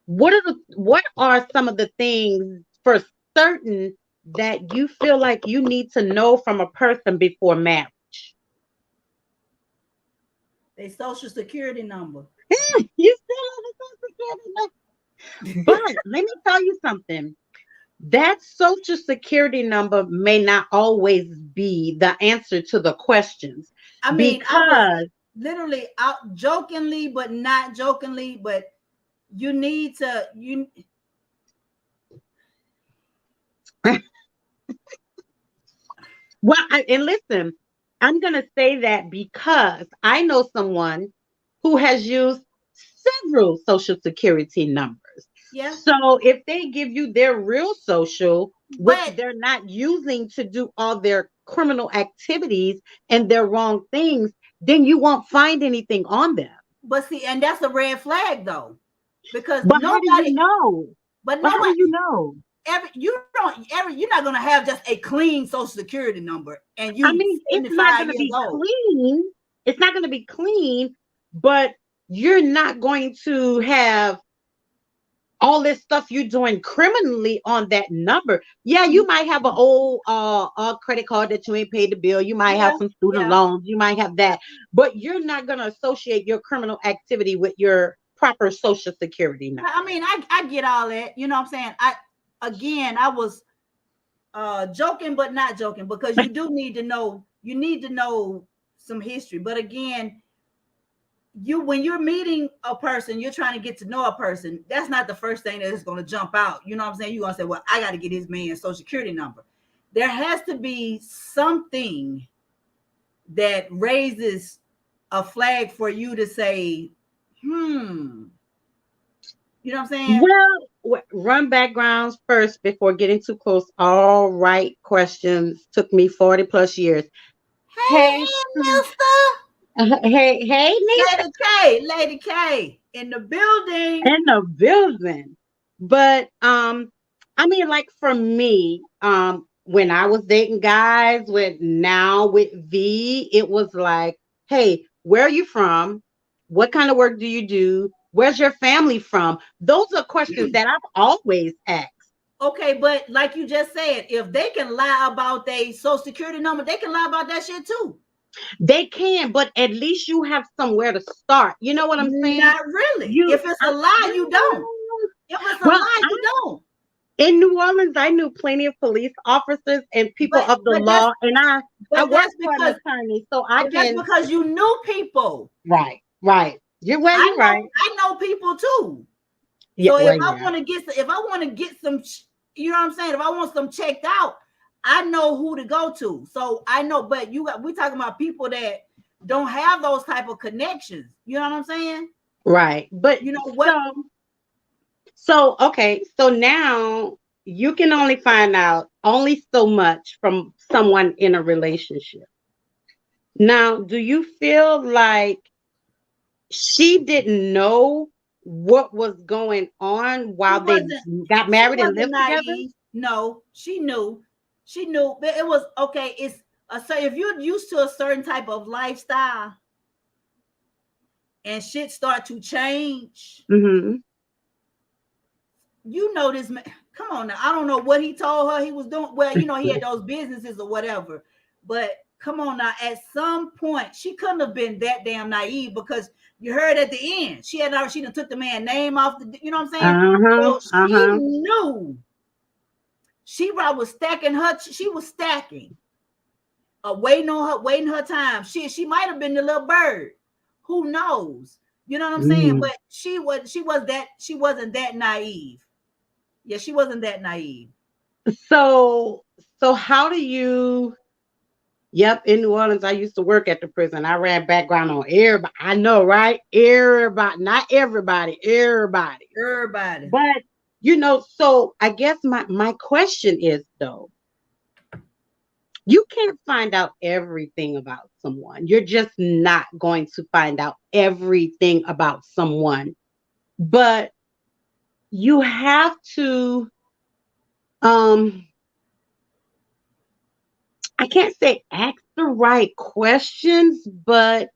what are some of the things for certain that you feel like you need to know from a person before marriage? Their social security number. You still have a social security number. But let me tell you something. That social security number may not always be the answer to the questions I mean, I was because literally out jokingly, but not jokingly, but you need to and listen, I'm going to say that because I know someone who has used several social security numbers. yeah. So if they give you their real social, which But they're not using to do all their criminal activities and their wrong things, then you won't find anything on them. see, and that's a red flag though, because But how do you nobody, know? but But how do nobody, you know? you're not gonna have just a clean social security number and I you mean, it's not 75 going to years be old. clean. It's not going to be clean, but you're not going to have all this stuff you're doing criminally on that number. Yeah, you might have an old credit card that you ain't paid the bill. You might have Yeah, some student yeah. loans. You might have that, but you're not going to associate your criminal activity with your proper social security number. I mean, I get all that. You know what I'm saying? I was joking but not joking, because you need to know some history. But again, when you're meeting a person, you're trying to get to know a person. That's not the first thing that is going to jump out. You know what I'm saying? You're going to say, well, I got to get his man's social security number. There has to be something that raises a flag for you to say, you know what I'm saying? Well, run backgrounds first before getting too close. All right, questions took me 40 plus years. Hey, Hey, mister. hey, Nisa. Lady K in the building. In the building. But I mean, like for me, when I was dating guys with V, it was like, hey, where are you from? What kind of work do you do? Where's your family from? Those are questions that I've always asked. Okay, but like you just said, if they can lie about their social security number, they can lie about that shit too. They can, but at least you have somewhere to start. You know what I'm saying? Not really. You, If it's a lie, you don't. If it's a well, lie, you don't. in New Orleans, I knew plenty of police officers and people But of the but that's law, and I but work that's for an because attorney, so I but that's can. because you knew people. Right, right. You're well. You're right. I know people too. Yeah, So if well, I yeah. want to get if I want to get some, you know what I'm saying? If I want some checked out, I know who to go to. So I know, but we talking about people that don't have those type of connections. You know what I'm saying? Right, but You know what? so okay. So now you can only find out only so much from someone in a relationship. Now, do you feel like she didn't know what was going on She while they wasn't got she married and wasn't lived together? naive. No, she knew. She knew, but it was okay. It's so if you're used to a certain type of lifestyle and shit start to change, Mm-hmm. you know this man. Come on now. I don't know what he told her he was doing. Well, you know, he had those businesses or whatever. But come on now, at some point, she couldn't have been that damn naive because you heard at the end, she done took the man's name off the, you know what I'm saying? Uh-huh. So she Uh-huh. knew she probably was stacking she was stacking, waiting her time. She might have been the little bird. Who knows? You know what I'm saying? Mm. But she wasn't that naive. Yeah, she wasn't that naive. So how do you Yep, in New Orleans, I used to work at the prison. I ran background on everybody. I know, right? Everybody, not everybody, everybody. Everybody. But so I guess my question is though, you can't find out everything about someone. You're just not going to find out everything about someone. But you have to um I can't say ask the right questions, but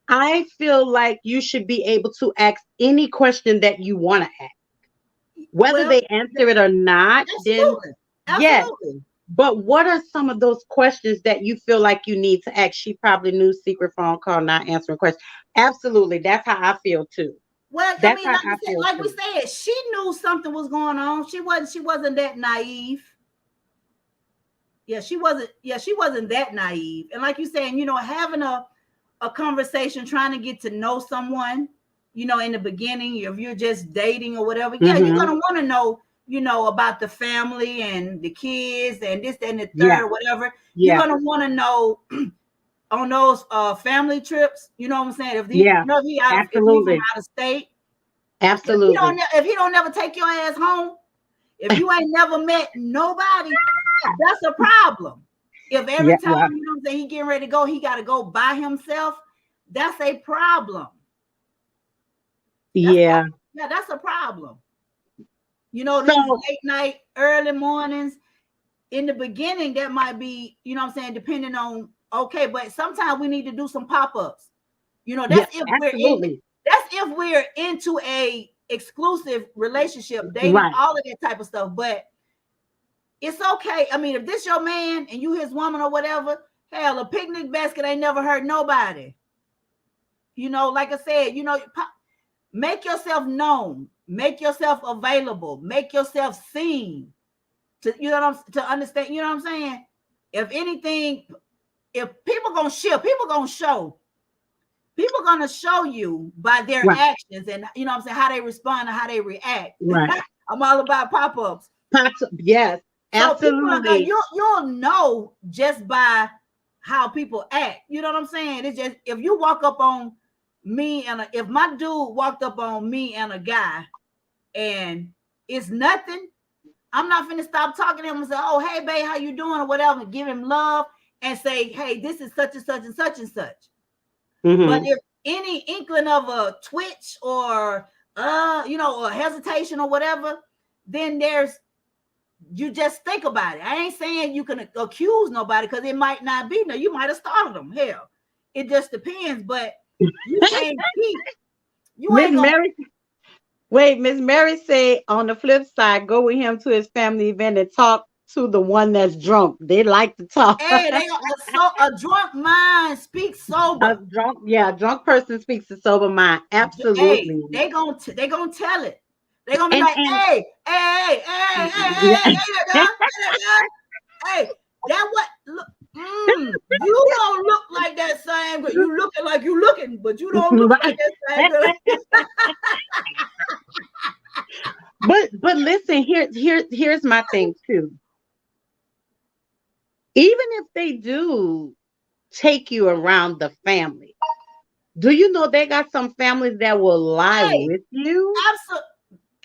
I feel like you should be able to ask any question that you want to ask. Whether Well, they answer it or not, then absolutely. yes. Absolutely. But what are some of those questions that you feel like you need to ask? She probably knew secret phone call, not answering questions. Absolutely. That's how I feel too. Well, I That's mean, how I feel like we too. said, she knew something was going on. She wasn't that naive. Yeah, she wasn't that naive. And like you saying, having a conversation, trying to get to know someone, in the beginning, if you're just dating or whatever, yeah, you're Mm-hmm. gonna want to know, about the family and the kids and this and the Yeah. third or whatever. You're Yeah. gonna want to know on those family trips, you know what I'm saying? Yeah. If he from Absolutely. out of state, Absolutely. if he don't never take your ass home, if you ain't never met nobody, that's a problem. If Yeah. every time, Well, you know what I'm saying, he getting ready to go, he got to go by himself, that's a problem. That's yeah. yeah, that's a problem. These So late night, early mornings. In the beginning, that might be, you know what I'm saying, depending on okay, but sometimes we need to do some pop-ups. yeah, That's if absolutely. we're into a exclusive relationship, dating, Right. all of that type of stuff. But it's okay. I mean, if this your man and you his woman or whatever, hell, a picnic basket ain't never hurt nobody. Like I said, make yourself known, make yourself available, make yourself seen. To understand, you know what I'm saying? If anything, if people gonna share, people gonna show. People gonna show you by their Right. actions and you know what I'm saying, how they respond and how they react. Right. I'm all about pop-ups. Yes. So people are gonna Absolutely. you'll know just by how people act. You know what I'm saying? It's just if you walk up on me if my dude walked up on me and a guy and it's nothing, I'm not finna stop talking to him and say, "Oh, hey, babe, how you doing?" or whatever, and give him love and say, "Hey, this is such and such and such and such." But Mm-hmm. if any inkling of a twitch or or hesitation or whatever, then you just think about it. I ain't saying you can accuse nobody because it might not be. Now you might have started them. Hell, it just depends. But you can't keep. You Miss ain't gonna. Mary, wait, Miss Mary say on the flip side, go with him to his family event and talk to the one that's drunk. They like to talk. Hey, a drunk mind speaks sober. A drunk person speaks a sober mind. Hey, Absolutely. they gonna tell it. They gonna be And like, hey, hey, hey, hey, hey, hey, yeah. hey, hey, that what look. You don't look like that same girl. You looking like you looking, but you don't look like Right. that same girl. But listen, here's my thing too. Even if they do take you around the family, do you know they got some families that will lie Hey, with you?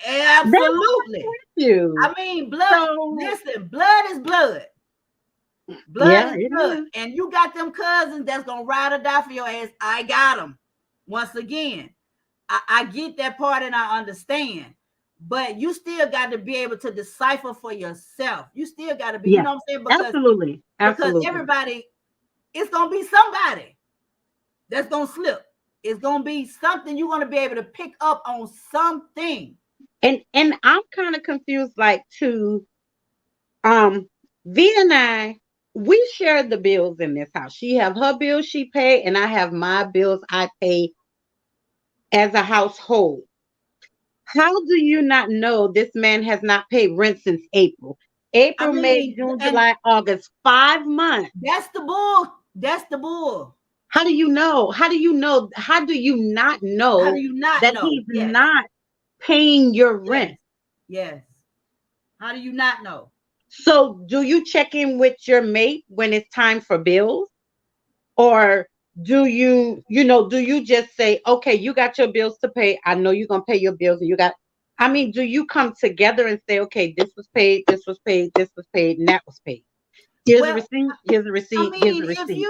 They will lie absolutely. with you. I mean, blood. So Listen, blood is blood. Blood yeah, is it blood. is. And you got them cousins that's gonna ride or die for your ass. I got them. Once again, I get that part and I understand. But you still got to be able to decipher for yourself. You still got to be, you Yeah, know what I'm saying? absolutely. Because Absolutely. everybody, it's gonna be somebody that's gonna slip. It's gonna be something you're gonna be able to pick up on something. And I'm kind of confused, like to V and I, we share the bills in this house. She have her bills she pay, and I have my bills I pay as a household. How do you not know this man has not paid rent since April? I April, May, mean, June, and July, August, 5 months. that's the bull. That's the bull. How do you know? How do you know? How do you not How do know you not that know? he's Yes, not paying your yes, rent? yes. How do you not know? So, do you check in with your mate when it's time for bills? Or do do you just say, okay, you got your bills to pay. I know you're going to pay your bills. And I mean, do you come together and say, okay, this was paid, this was paid, this was paid, and that was paid? Here's a Well, receipt, here's a I receipt, here's a mean, receipt.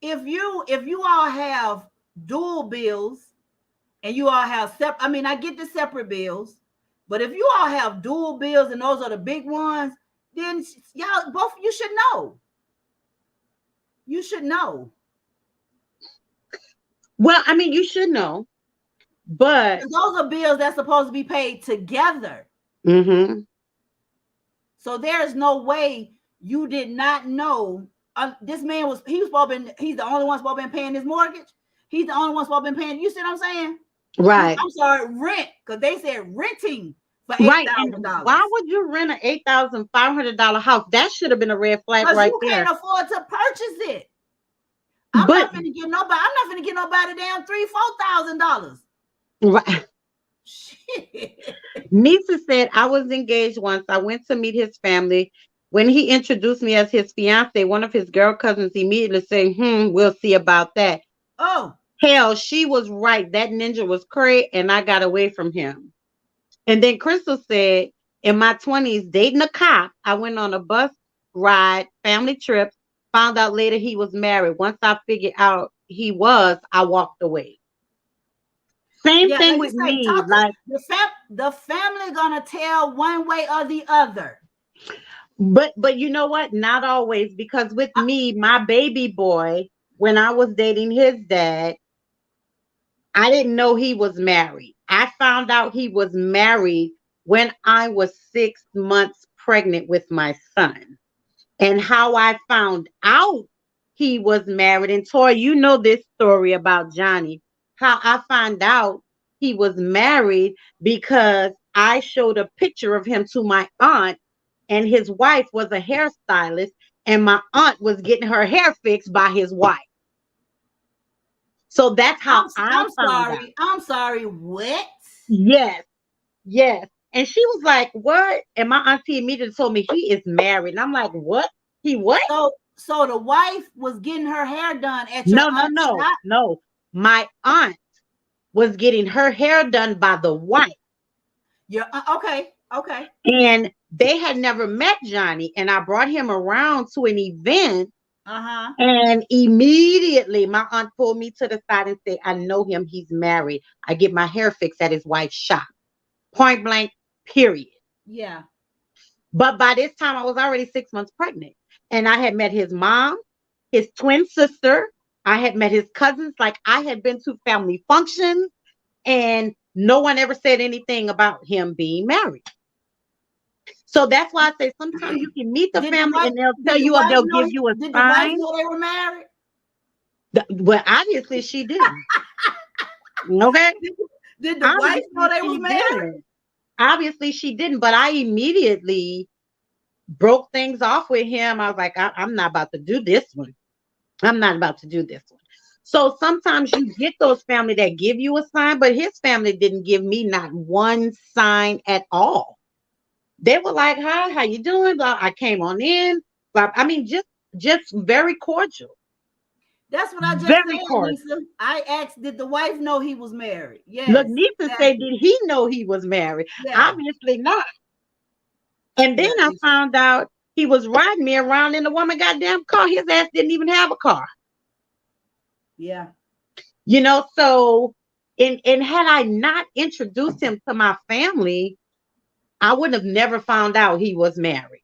if you all have dual bills and you all have separate, I mean, I get the separate bills, but if you all have dual bills and those are the big ones, then y'all both you should know. You should know. Well, I mean, you should know, but Those are bills that's supposed to be paid together. mhm, So there's no way you did not know. This man he's the only one supposed to be paying his mortgage. He's the only one supposed to be paying. You see what I'm saying? right. I'm sorry, rent, because they said renting for eight Right. And thousand why dollars would you rent an $8,500 house? That should have been a red flag because right you there. can't afford to purchase it. But I'm not gonna get nobody down $3,000-$4,000. right. Shit. Nisa said, I was engaged once. I went to meet his family. When he introduced me as his fiance, one of his girl cousins immediately said, we'll see about that. Oh, Hell, she was right. That ninja was crazy, and I got away from him. And then Crystal said, in my 20s, dating a cop, I went on a bus ride, family trip, found out later he was married. Once I figured out he was, I walked away. Same yeah, thing like you with say, me. Like, the family gonna tell one way or the other. but you know what? Not always, because with me, my baby boy, when I was dating his dad, I didn't know he was married. I found out he was married when I was 6 months pregnant with my son. And how I found out he was married. And Tori, you know this story about Johnny, how I found out he was married because I showed a picture of him to my aunt, and his wife was a hairstylist, and my aunt was getting her hair fixed by his wife. So that's how I I'm found out. sorry. I'm sorry. What? Yes, yes. And she was like, what? And my auntie immediately told me he is married. And I'm like, what? He what? So the wife was getting her hair done at your No, no, aunt's no, shop. no. My aunt was getting her hair done by the wife. Your okay, okay. And they had never met Johnny. And I brought him around to an event. Uh-huh. And immediately my aunt pulled me to the side and said, I know him. He's married. I get my hair fixed at his wife's shop. Point blank, period. Yeah. But by this time, I was already 6 months pregnant. And I had met his mom, his twin sister. I had met his cousins. Like, I had been to family functions, and no one ever said anything about him being married. So that's why I say sometimes you can meet the Did the family wife and they'll did tell the you or wife they'll know give you a did the wife sign. know they were married? Well, obviously she didn't. Okay. Did, did the wife know Obviously they was she married? didn't. Obviously she didn't. But I immediately broke things off with him. I was like, I'm not about to do this one. I'm not about to do this one. So sometimes you get those family that give you a sign, but his family didn't give me not one sign at all. They were like, "Hi, how you doing?" Blah. I came on in. Blah. I mean, just very cordial, That's what I just very said, cordial. Lisa. I asked, did the wife know he was married? Look, Yes, Nisa said, exactly. did he know he was married? Yeah, Obviously not. And then yeah, I found out he was riding me around in a woman goddamn car. His ass didn't even have a car. yeah. So and had I not introduced him to my family, I would have never found out he was married.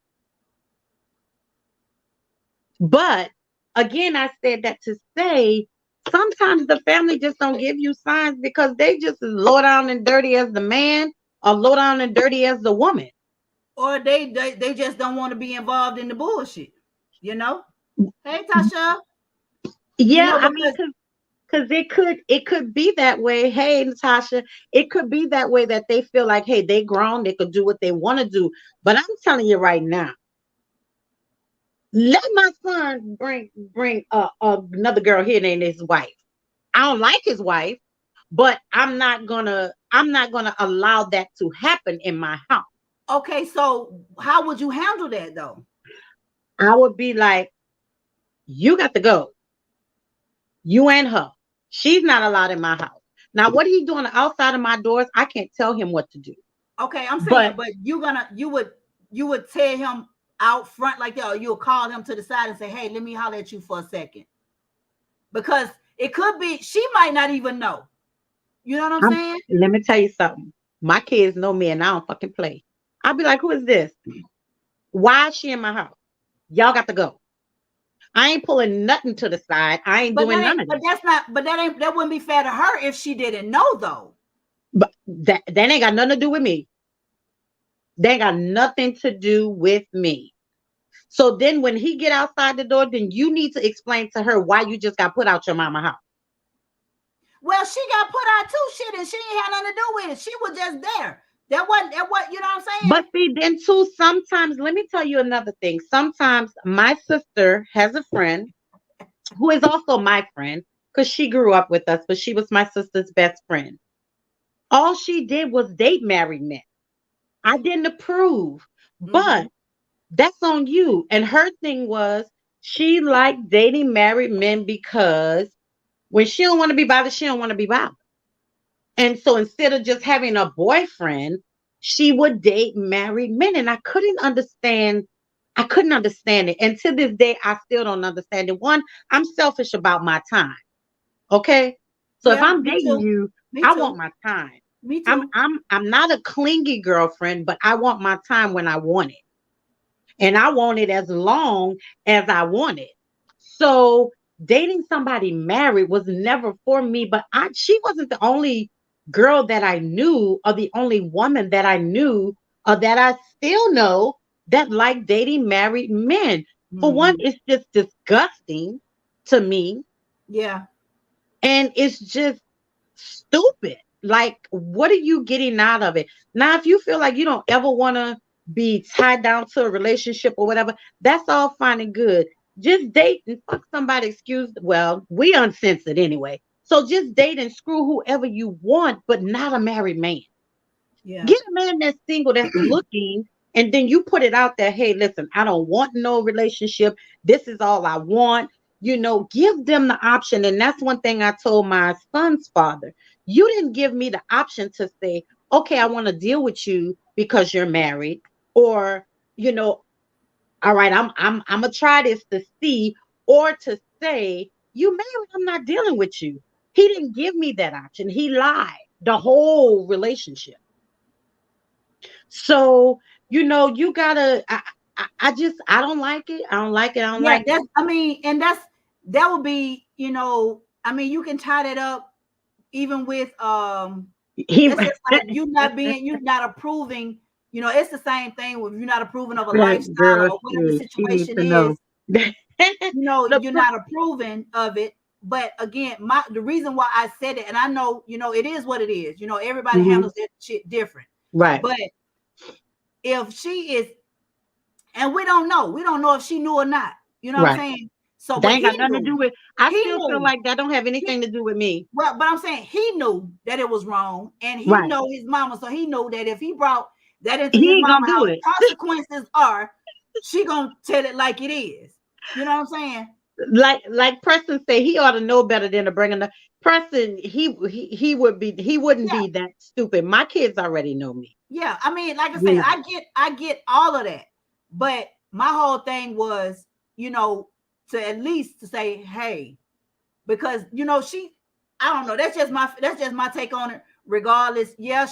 But again, I said that to say sometimes the family just don't give you signs because they just as low down and dirty as the man or low down and dirty as the woman. Or they just don't want to be involved in the bullshit. You know? Hey, Tasha. Yeah, I mean, Because because it could be that way. Hey, Natasha, it could be that way that they feel like, hey, they grown, they could do what they want to do. But I'm telling you right now, let my son bring another girl here named his wife. I don't like his wife, but I'm not gonna allow that to happen in my house. okay, so how would you handle that though? I would be like, you got to go. You and her. She's not allowed in my house. Now, what he doing outside of my doors, I can't tell him what to do. Okay, I'm saying, But but you would tell him out front like that, or you'll call him to the side and say, "Hey, let me holler at you for a second," because it could be she might not even know. You know what I'm saying? let me tell you something. My kids know me and I don't fucking play. I'll be like, who is this? Why is she in my house? Y'all got to go. I ain't pulling nothing to the side. I ain't But doing that none ain't. of But that. that's not. But that wouldn't be fair to her if she didn't know though. But that ain't got nothing to do with me. They ain't got nothing to do with me. So then when he get outside the door, then you need to explain to her why you just got put out your mama house. Well, she got put out too, shit, and she ain't had nothing to do with it. She was just there. That wasn't. That what you know what I'm saying? But see, then too, sometimes, let me tell you another thing. Sometimes my sister has a friend who is also my friend because she grew up with us, but she was my sister's best friend. All she did was date married men. I didn't approve, Mm-hmm. but that's on you. And her thing was she liked dating married men because when she don't want to be bothered, she don't want to be bothered. And so instead of just having a boyfriend, she would date married men. And I couldn't understand it. And to this day, I still don't understand it. One, I'm selfish about my time. Okay. So if Yeah, I'm me dating too. you, Me I want too. my time. Me I'm too. I'm I'm not a clingy girlfriend, but I want my time when I want it. And I want it as long as I want it. So dating somebody married was never for me, but she wasn't the only girl that I knew or the only woman that I knew or that I still know that like dating married men. For one, Mm-hmm. it's just disgusting to me Yeah. and it's just stupid. Like, what are you getting out of it? Now, if you feel like you don't ever want to be tied down to a relationship or whatever, that's all fine and good. Just date and fuck somebody. Well, we uncensored anyway. So just date and screw whoever you want, but not a married man. Yeah. Get a man that's single, that's looking, and then you put it out there. Hey, listen, I don't want no relationship. This is all I want. Give them the option. And that's one thing I told my son's father. You didn't give me the option to say, okay, I want to deal with you because you're married, or, you know, all right, I'm gonna try this to see, or to say, you married, I'm not dealing with you. He didn't give me that option. He lied the whole relationship. So, you gotta, I don't like it. I don't like it. I don't Yeah. like it. That's. I mean, and that would be. I mean, you can tie that up even with He, that's just like you not approving You know, it's the same thing with you're not approving of a That lifestyle girl, or whatever the she needs situation to know. is. You know, The you're pro- not approving of it. But again, the reason why I said it, and I know, you know, it is what it is. You know, everybody Mhm. handles that shit different. Right. But if she is, and we don't know if she knew or not. You know what I'm Right. saying? So, That but ain't got nothing to do with. I he still feel knew, like that don't have anything to do with me. well, but I'm saying he knew that it was wrong, and he Right. know his mama, so he knew that if he brought that into his He ain't mama gonna do house, it. consequences are she gonna tell it like it is. You know what I'm saying? Like Preston said, he ought to know better than to bring in the Preston. He wouldn't Yeah, be that stupid. My kids already know me. yeah. I mean, like I You say, know. I get all of that, but my whole thing was, you know, to at least to say, hey, because you know I don't know. That's just my take on it. Regardless, yeah,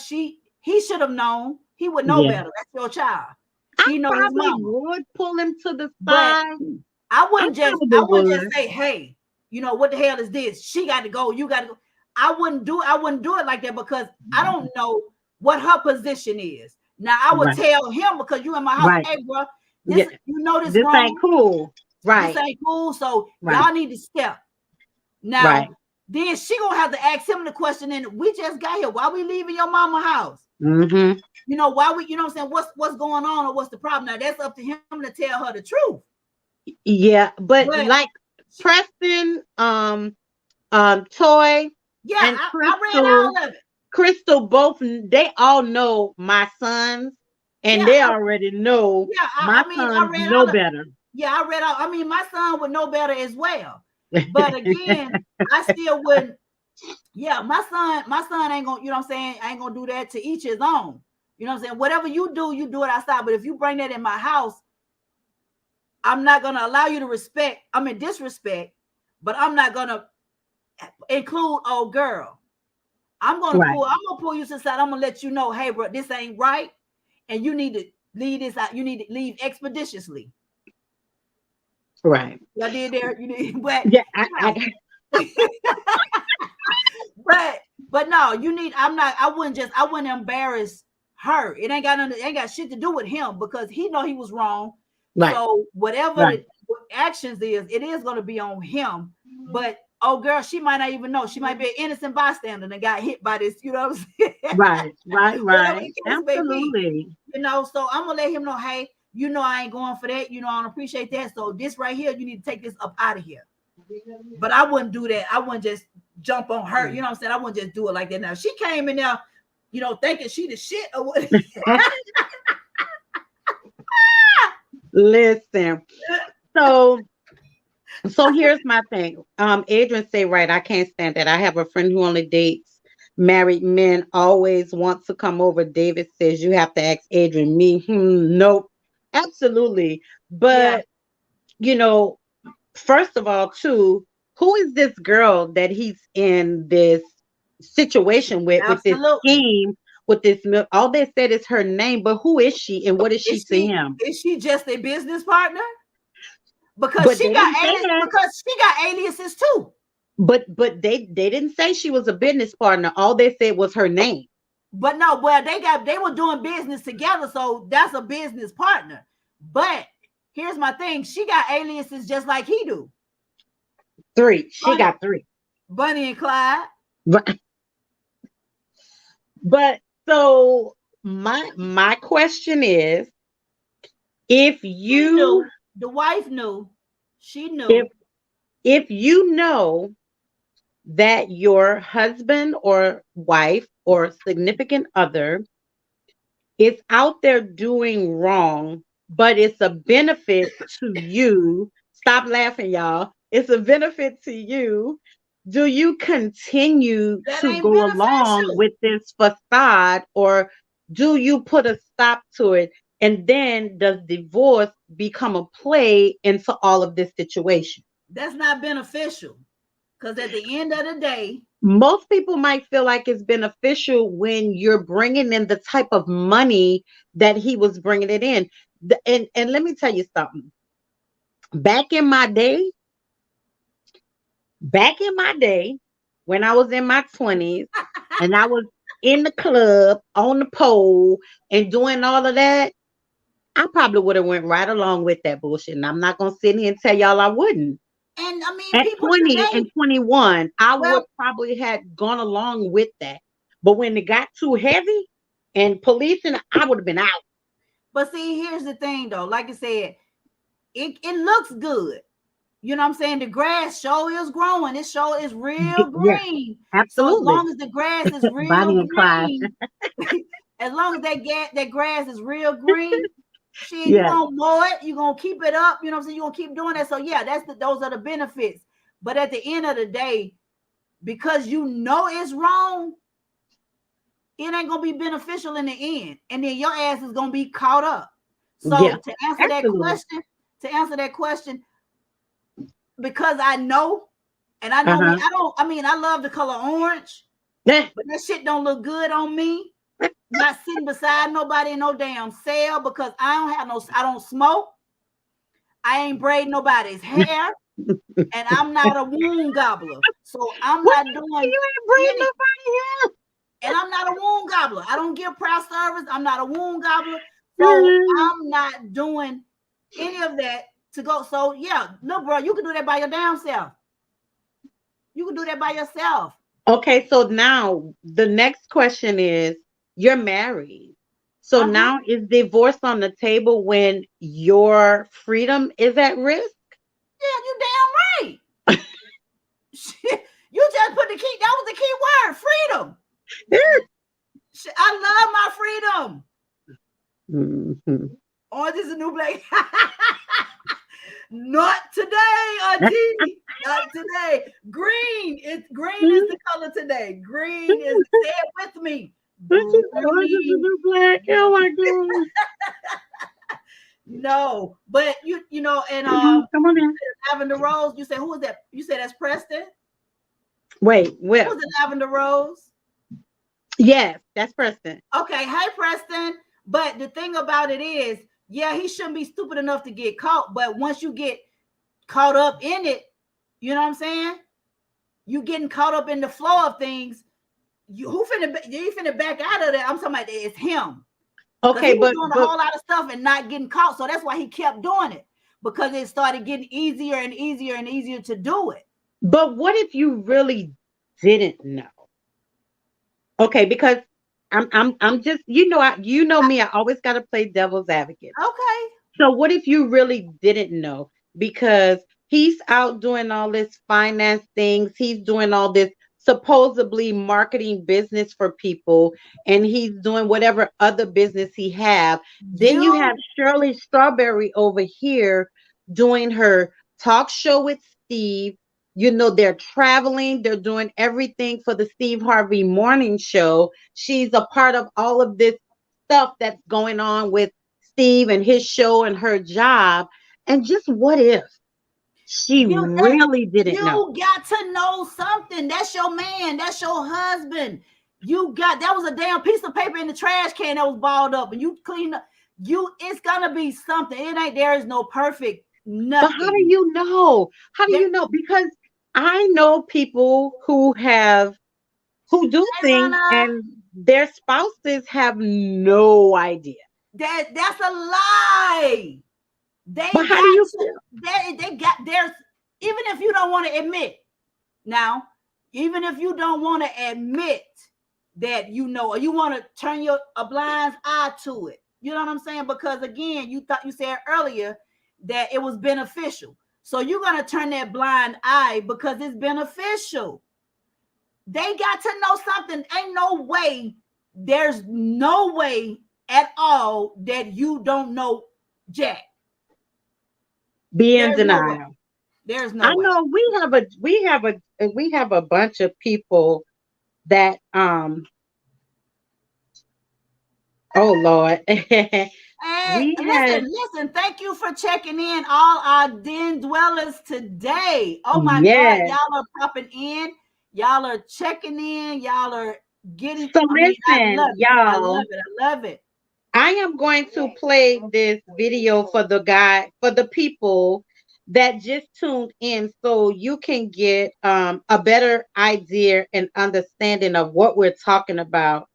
he should have known. He would know Yeah. better. That's your child. I He know his probably mama. would pull him to the But side. I I probably wouldn't just would. say, hey, you know, what the hell is this? She got to go, you got to go. I wouldn't do it like that because I don't know what her position is. Now I would Right. tell him because you in my house, Right. hey bro, Yeah. you know this This ain't wrong. cool. This Right. ain't cool. So Right. y'all need to step. Right. Now, then she gonna have to ask him the question, and we just got here. Why we leaving your mama house? Mm-hmm. You know, why we, you know what I'm saying? What's going on or what's the problem? Now that's up to him to tell her the truth. Yeah, but But like Preston, Toy, yeah, and I read all of it. Crystal, both they all know my sons, and Yeah, they already know yeah. my I mean, I sons read know all of. better. Yeah, I read all. I mean, my son would know better as well. But again, I still wouldn't. Yeah, my son ain't gonna. You know what I'm saying? I ain't gonna do that. To each his own. You know what I'm saying? Whatever you do it outside. But if you bring that in my house, I'm not gonna allow you to respect. I mean, disrespect. But I'm not gonna include old girl. I'm gonna Right, pull you to the side. I'm gonna let you know, hey, bro, this ain't right, and you need to leave this out. You need to leave expeditiously. right. I did there, you need, but Yeah, but but no, you need. I'm not. I wouldn't embarrass her. It ain't got nothing. It ain't got shit to do with him because he know he was wrong. right, So whatever right. the actions is, it is going to be on him. But oh, girl, she might not even know. She might be an innocent bystander and got hit by this. You know what I'm saying? Right, right, Whatever right. the case may be. Absolutely. You know, so I'm gonna let him know, hey, you know, I ain't going for that. You know, I don't appreciate that. So this right here, you need to take this up out of here. But I wouldn't do that. I wouldn't just jump on her. You know what I'm saying? I wouldn't just do it like that. Now she came in there, you know, thinking she the shit or what. Listen. So here's my thing. Adrian say right, I can't stand that. I have a friend who only dates married men, always wants to come over. David says you have to ask Adrian. Me, nope. Absolutely. Yeah, But you know, first of all, too, who is this girl that he's in this situation with this absolutely. scheme, with this all they said is her name, but who is she and what is she to him? Is she just a business partner? Because But they didn't say that. she got aliases too. But they didn't say she was a business partner. All they said was her name. But no, well, they were doing business together, so that's a business partner. But here's my thing: she got aliases just like he do. Three. She Bunny, got three. Bunny and Clyde. But but so my question is, if She you knew. The wife knew. She if knew. if you know that your husband or wife or significant other is out there doing wrong, but it's a benefit to you. Stop laughing, y'all. It's a benefit to you. Do you continue That to ain't go along beneficial. with this facade, or do you put a stop to it? And then does divorce become a play into all of this situation? That's not beneficial. Because at the end of the day, Most people might feel like it's beneficial when you're bringing in the type of money that he was bringing it in. And let me tell you something. Back in my day, back in my day, when I was in my 20s, and in the club on the pole and doing all of that, I probably would have went right along with that bullshit. And I'm not gonna sit here and tell y'all I wouldn't. And I mean, At people 20 today, and 21, I would well, probably had gone along with that. But when it got too heavy and policing, I would have been out. but see, here's the thing though. Like I said, it looks good. You know what I'm saying? The grass show is growing. It show is real Yeah, green. So as absolutely. long as the grass is real Bonnie and Clyde. green, as long as that grass is real green, shit, you Yeah, gonna mow it, you gonna keep it up, you know what I'm saying? You're gonna keep doing that. So yeah, those are the benefits. But at the end of the day, because you know it's wrong, it ain't gonna be beneficial in the end. And then your ass is gonna be caught up. yeah, So to answer absolutely. that question, because I know, and I know me, Uh-huh. I love the color orange, Eh, but that shit don't look good on me. Not sitting beside nobody in no damn cell because I don't smoke. I ain't braiding nobody's hair, and I'm not a wound gobbler. So I'm what not you doing ain't bring any, nobody and I'm not a wound gobbler. I don't give price service. I'm not a wound gobbler. So here? I'm not doing any of that to go. So yeah, look, bro, you can do that by your damn self. You can do that by yourself. Okay, so now the next question is you're married. So Uh-huh. now is divorce on the table when your freedom is at risk? Yeah, you damn right. Shit, you just put the key. That was the key word, freedom. I love my freedom. Mhm. Orange is a new black. Not today, Auntie. Not today. Green is the color today. Green is, say it with me. This is orange is the Green. new black. Oh my god. No, but you know, and Come on in. Lavender Rose. You said who is that? You said that's Preston. Wait, well, Who's the Lavender Rose? yes, that's Preston. Okay, hey Preston. But the thing about it is, yeah, he shouldn't be stupid enough to get caught. But once you get caught up in it, you know what I'm saying? You getting caught up in the flow of things. You finna back out of that. I'm talking about it's him. Because he Okay, was but doing a but whole lot of stuff and not getting caught. So that's why he kept doing it. Because it started getting easier and easier and easier to do it. but what if you really didn't know? Okay, because I'm just you know me, I always gotta play devil's advocate. Okay. So what if you really didn't know? Because he's out doing all this finance things, he's doing all this supposedly marketing business for people, and he's doing whatever other business he have. Then you have You Shirley Strawberry over here doing her talk show with Steve. You know, they're traveling, they're doing everything for the Steve Harvey morning show. She's a part of all of this stuff that's going on with Steve and his show and her job. And just what if she you that really didn't know? you got to know something. That's your man, that's your husband. That was a damn piece of paper in the trash can that was balled up, and you clean up. It's gonna be something. It ain't there is no perfect But how do nothing. you know? How do There, you know? Because I know people who do hey things Rana, and their spouses have no idea. that's a lie. But They how do got you to, feel? they got there's even if you don't want to admit now, even if you don't want to admit that you know, or you want to turn a blind eye to it. You know what I'm saying? Because again, you said earlier that it was beneficial. So you're gonna turn that blind eye because it's beneficial. They got to know something. There's no way at all that you don't know Jack. Be in There's no way. denial. There's no I way. know we have a bunch of people that oh Lord. Hey, we had listen. Thank you for checking in, all our den dwellers today. Oh my God, yes. y'all are popping in. Y'all are checking in. Y'all are getting. So I mean, I love listen, it. I love y'all. it. I love it. I am going to play this video for the people that just tuned in so you can get a better idea and understanding of what we're talking about.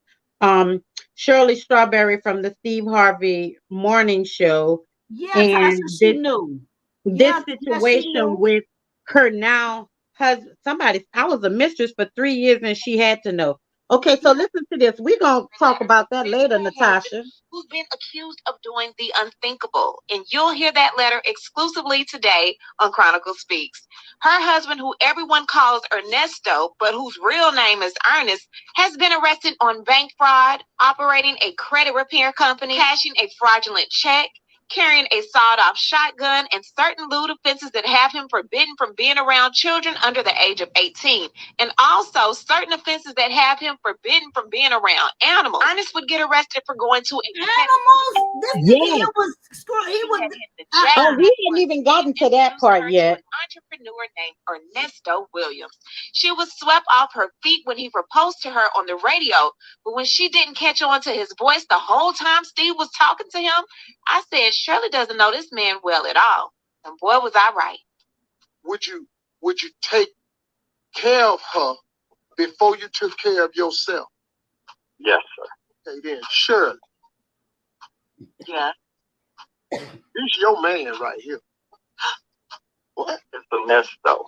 Shirley Strawberry from the Steve Harvey Morning Show, Yeah, Tasha, and she knew. this Yeah, she situation knew. with her now husband. Somebody, I was a mistress for 3 years and she had to know. Okay, so listen to this. We're going to talk about that later, Natasha. Who's been accused of doing the unthinkable. And you'll hear that letter exclusively today on Chronicle Speaks. Her husband, who everyone calls Ernesto, but whose real name is Ernest, has been arrested on bank fraud, operating a credit repair company, cashing a fraudulent check, carrying a sawed-off shotgun, and certain lewd offenses that have him forbidden from being around children under the age of 18. And also certain offenses that have him forbidden from being around animals. Ernest would get arrested for going to Animals? This nigga, he was Oh, he hadn't even gotten to that part yet. An entrepreneur named Ernesto Williams. She was swept off her feet when he proposed to her on the radio, but when she didn't catch on to his voice the whole time Steve was talking to him, I said, Shirley doesn't know this man well at all. And boy, was I right. Would you take care of her before you took care of yourself? Yes, sir. Okay, then, Shirley. Yeah. He's your man right here. What? It's Ernesto.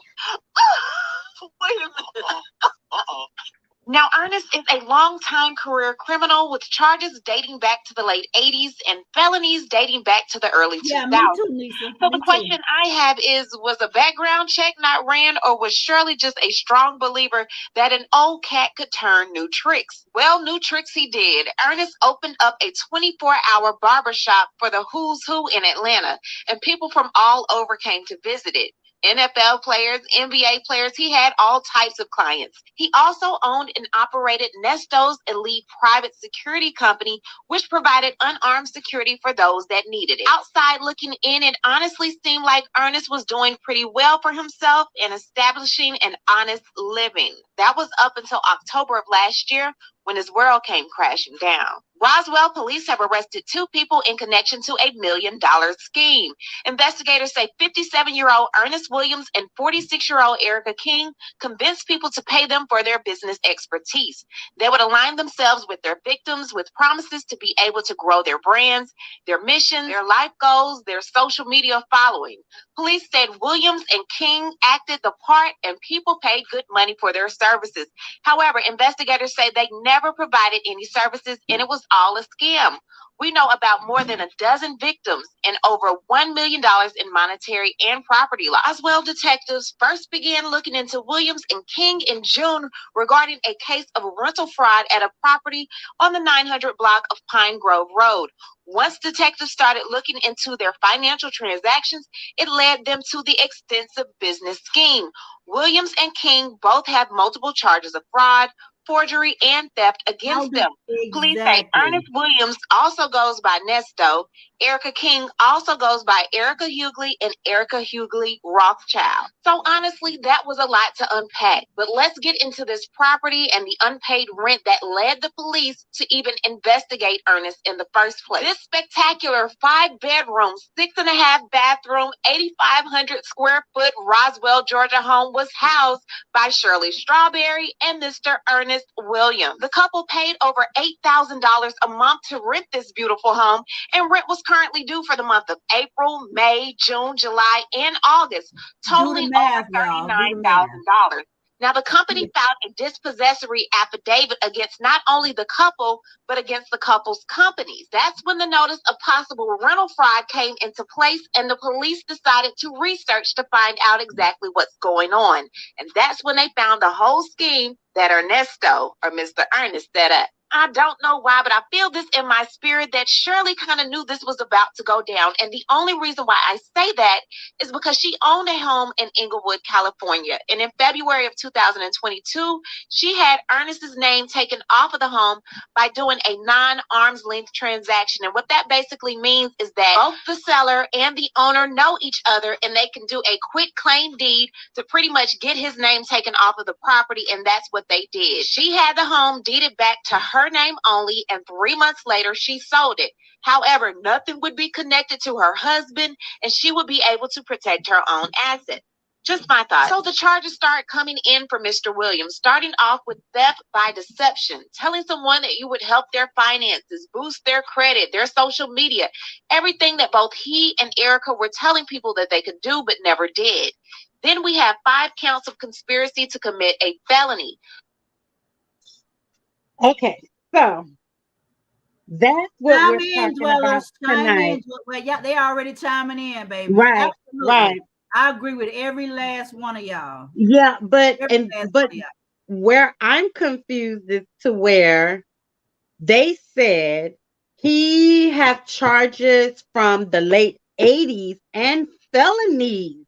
Wait a minute. Uh-oh. Now, Ernest is a longtime career criminal with charges dating back to the late 80s and felonies dating back to the early 2000s. Yeah, me too, Lisa. So the question I have is, was a background check not ran, or was Shirley just a strong believer that an old cat could turn new tricks? Well, new tricks he did. Ernest opened up a 24-hour barbershop for the who's who in Atlanta, and people from all over came to visit it. NFL players, NBA players, he had all types of clients. He also owned and operated Nesto's elite private security company, which provided unarmed security for those that needed it. Outside looking in, it honestly seemed like Ernest was doing pretty well for himself and establishing an honest living. That was up until October of last year, when his world came crashing down. Roswell police have arrested 2 people in connection to a $1 million scheme. Investigators say 57-year-old Ernest Williams and 46-year-old Erica King convinced people to pay them for their business expertise. They would align themselves with their victims with promises to be able to grow their brands, their mission, their life goals, their social media following. Police said Williams and King acted the part and people paid good money for their services. However, investigators say they never provided any services and it was all a scam. We know about more than a dozen victims and over $1 million in monetary and property loss. Roswell detectives first began looking into Williams and King in June regarding a case of rental fraud at a property on the 900 block of Pine Grove Road. Once detectives started looking into their financial transactions, it led them to the extensive business scheme. Williams and King both have multiple charges of fraud, forgery, and theft against them. Police say Ernest Williams also goes by Nesto. Erica King also goes by Erica Hughley and Erica Hughley Rothschild. So honestly, that was a lot to unpack. But let's get into this property and the unpaid rent that led the police to even investigate Ernest in the first place. This spectacular 5-bedroom, 6.5 bathroom, 8,500 square foot Roswell, Georgia home was housed by Shirley Strawberry and Mr. Ernest Williams. The couple paid over $8,000 a month to rent this beautiful home, and rent was currently due for the month of April, May, June, July, and August, totaling over $39,000. Now, the company filed a dispossessory affidavit against not only the couple, but against the couple's companies. That's when the notice of possible rental fraud came into place, and the police decided to research to find out exactly what's going on. And that's when they found the whole scheme that Ernesto, or Mr. Ernest, set up. I don't know why, but I feel this in my spirit that Shirley kind of knew this was about to go down. And the only reason why I say that is because she owned a home in Inglewood, California. And in February of 2022, she had Ernest's name taken off of the home by doing a non-arm's length transaction. And what that basically means is that both the seller and the owner know each other, and they can do a quit claim deed to pretty much get his name taken off of the property. And that's what they did. She had the home deeded back to her her name only, and 3 months later, she sold it. However, nothing would be connected to her husband, and she would be able to protect her own assets. Just my thought. So the charges start coming in for Mr. Williams, starting off with theft by deception, telling someone that you would help their finances, boost their credit, their social media, everything that both he and Erica were telling people that they could do but never did. Then we have 5 counts of conspiracy to commit a felony. Okay, so that's what Chime we're in, talking about dwellers. Chime tonight. in. Well, yeah, they already chiming in, baby. Right, Absolutely. right. I agree with every last one of y'all. Yeah, but Every last but one of y'all. where I'm confused is to where they said he had charges from the late 80s and felonies.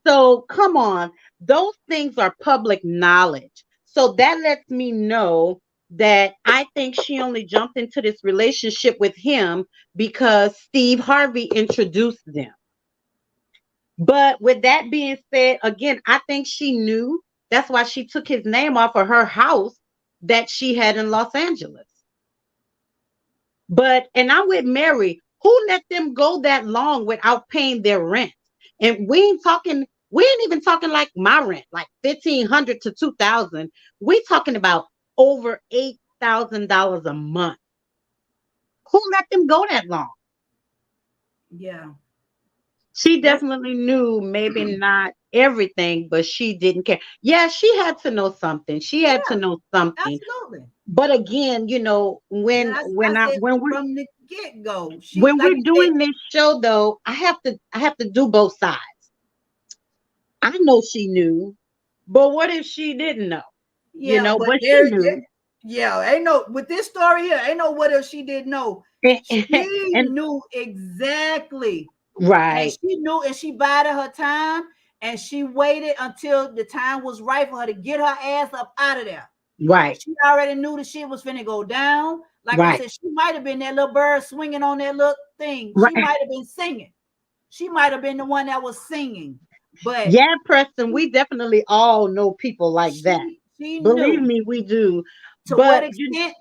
So come on, those things are public knowledge. So that lets me know that I think she only jumped into this relationship with him because Steve Harvey introduced them. But with that being said, again, I think she knew. That's why she took his name off of her house that she had in Los Angeles. But, and I'm with Mary, who let them go that long without paying their rent? And we ain't even talking like my rent, like 1,500 to 2,000. We talking about over $8,000 a month. Who let them go that long? Yeah. She definitely knew, maybe not everything, but she didn't care. Yeah, she had to know something. She had to know something. Absolutely. But again, you know, I said from the get-go. When like we're doing this show, though, I have to do both sides. I know she knew, but what if she didn't know? Yeah, you know, but she knew. Yeah, ain't no with this story here. Ain't no what if she didn't know. She And knew exactly. right. And she knew, and she bided her time, and she waited until the time was right for her to get her ass up out of there. Right. She already knew the shit was finna go down. Like I Right. said, she might have been that little bird swinging on that little thing. Right. She might have been singing. She might have been the one that was singing. But yeah, Preston, we definitely all know people like that. She Believe knew. me, we do. To But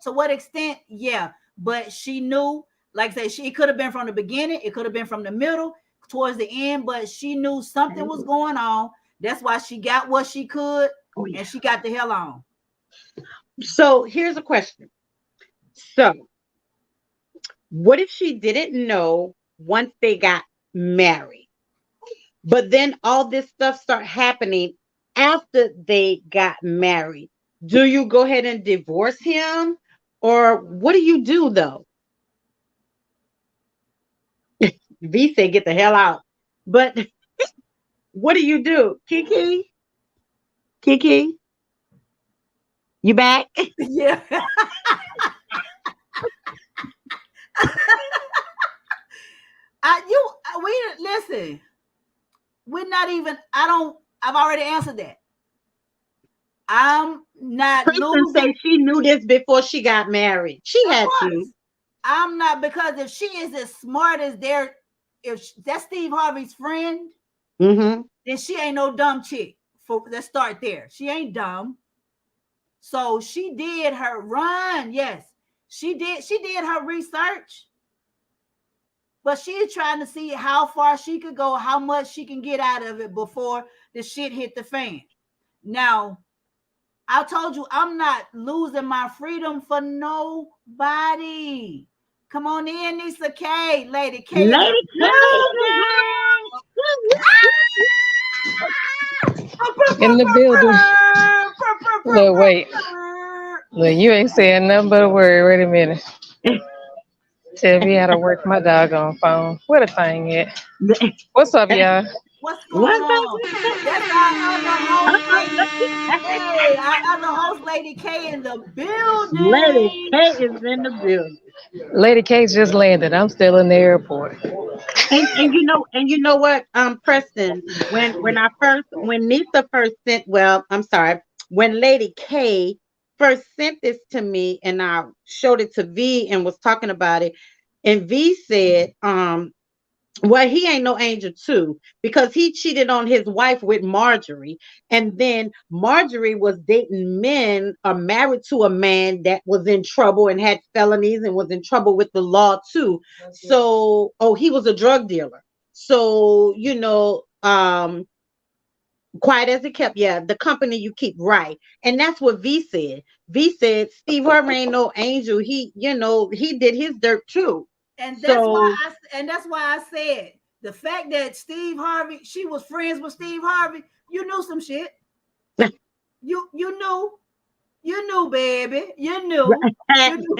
what extent? Yeah. But she knew, like I said, it could have been from the beginning, it could have been from the middle, towards the end, but she knew something was going on. That's why she got what she could, and she got the hell on. So here's a question. So what if she didn't know once they got married? But then all this stuff start happening after they got married. Do you go ahead and divorce him? Or what do you do though? V said get the hell out. But what do you do? Kiki? Kiki? You back? Yeah. Listen. We're not even. I've already answered that. I'm not Kristen said she knew this before she got married. She had to. I'm not, because if she is as smart as if that's Steve Harvey's friend, then she ain't no dumb chick. Let's start there. She ain't dumb. So she did her run. Yes, she did. She did her research. But she's trying to see how far she could go, how much she can get out of it before the shit hit the fan. Now, I told you I'm not losing my freedom for nobody. Come on in, Nisa K. Lady K. Lady K. In the building. Look, wait. Look, you ain't saying nothing but a word. Wait a minute. Tell me how to work my doggone phone. Where the thing at? What's up, y'all? What's going on? That's our other host, lady. Hey, our other host, Lady K, in the building. Lady K is in the building. Lady K just landed. I'm still in the airport. And you know what, Preston, when Nisa first sent, when Lady K first sent this to me and I showed it to V and was talking about it, and V said, Well, he ain't no angel too, because he cheated on his wife with Marjorie, and then Marjorie was dating men or married to a man that was in trouble and had felonies and was in trouble with the law too. So, oh, he was a drug dealer. So, quiet as it kept, yeah, the company you keep, right. And that's what V said. V said Steve Harvey ain't no angel. He did his dirt too. And So that's why I said the fact that Steve Harvey, she was friends with Steve Harvey, you knew some shit. You knew, baby. You knew. You knew.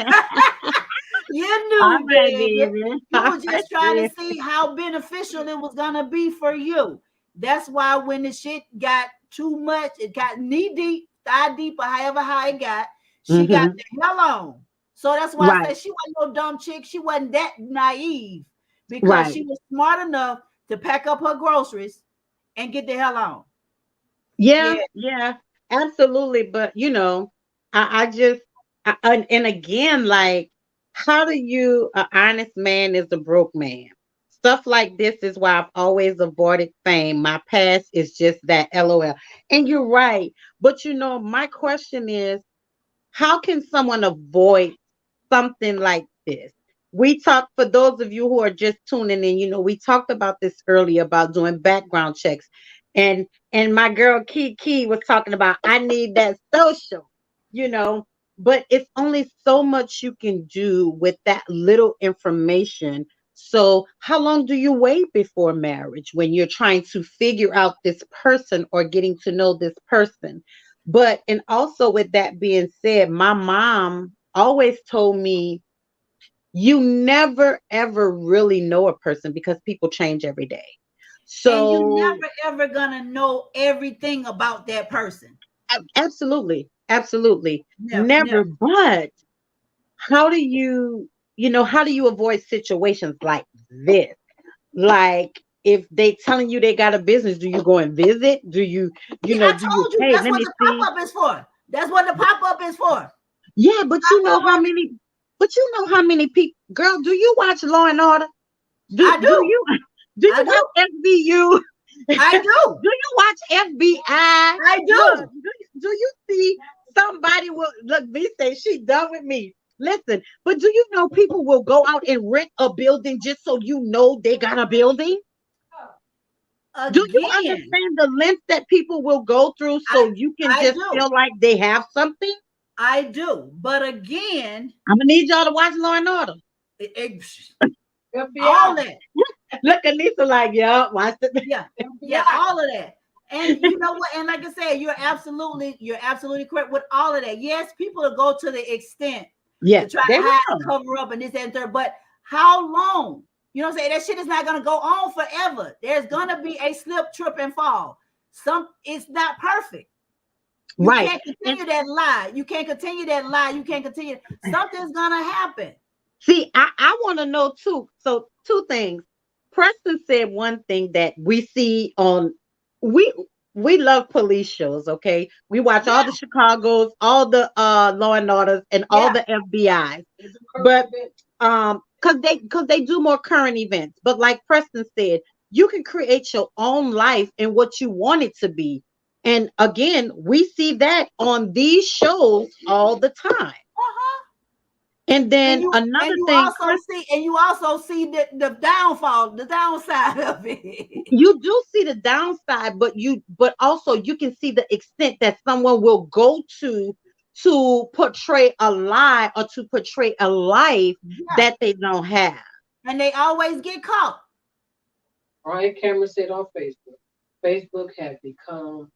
You all knew, right, baby. baby. You All were right, just trying to see how beneficial it was gonna be for you. That's why when the shit got too much, it got knee deep, thigh deep, or however high it got, she got hmm the hell on. So that's why I Right, said she wasn't no dumb chick. She wasn't that naive because right. she was smart enough to pack up her groceries and get the hell on. Yeah, Yeah. yeah, absolutely. But I just and again, like, how do you? An honest man is a broke man. Stuff like this is why I've always avoided fame. My past is just that, LOL. And you're right. But my question is, how can someone avoid something like this? We talked, for those of you who are just tuning in, we talked about this earlier about doing background checks. And my girl Kiki was talking about, I need that social, you know, but it's only so much you can do with that little information. So how long do you wait before marriage when you're trying to figure out this person or getting to know this person? But, and also with that being said, my mom always told me, you never ever really know a person because people change every day. And you So, never ever gonna know everything about that person. absolutely, absolutely, Never, never. never. But how do you avoid situations like this? Like, if they telling you they got a business, do you go and visit? Do you, Yeah, I do you, told you hey, that's let what me the see? pop-up is for. That's what the pop-up is for. Yeah, but you know how Pop-up. many, people, girl, do you watch Law and Order? Do I do do. you do I you do. watch FBU? I do. Do you watch FBI? I Look, do. do you see somebody will look? V say she done with me. Listen, but do you know people will go out and rent a building just so you know they got a building? Do you Again, understand the length that people will go through I so you can I just do. feel like they have something? I do. But again, I'm gonna need y'all to watch Law and Order. it, it, all FBI. that. Look at Lisa like, yeah, watch the Yeah. Yeah, FBI. all of that. And you know what? And like I said, you're absolutely correct with all of that. Yes, people will go to the extent to Yes, try they to hide will. and cover up and this and third. But how long? You know what I'm saying? That shit is not gonna go on forever. There's gonna be a slip, trip, and fall. It's not perfect. You Right. can't And continue that lie. You can't continue that lie. You can't continue. Something's gonna happen. see, I want to know too. So, two things. Preston said one thing that we see on, we we love police shows, okay? We watch all Yeah, the Chicago's, all the Law and Orders, and all yeah. the FBI's. But because they do more current events. But like Preston said, you can create your own life and what you want it to be. And again, we see that on these shows all the time. Uh-huh. And And then you and another you thing, also see the downfall, the downside of it. you do see the downside, but also you can see the extent that someone will go to portray a lie or to portray a life Yeah, that they don't have. and they always get caught. Brian Cameron said on Facebook, Facebook has become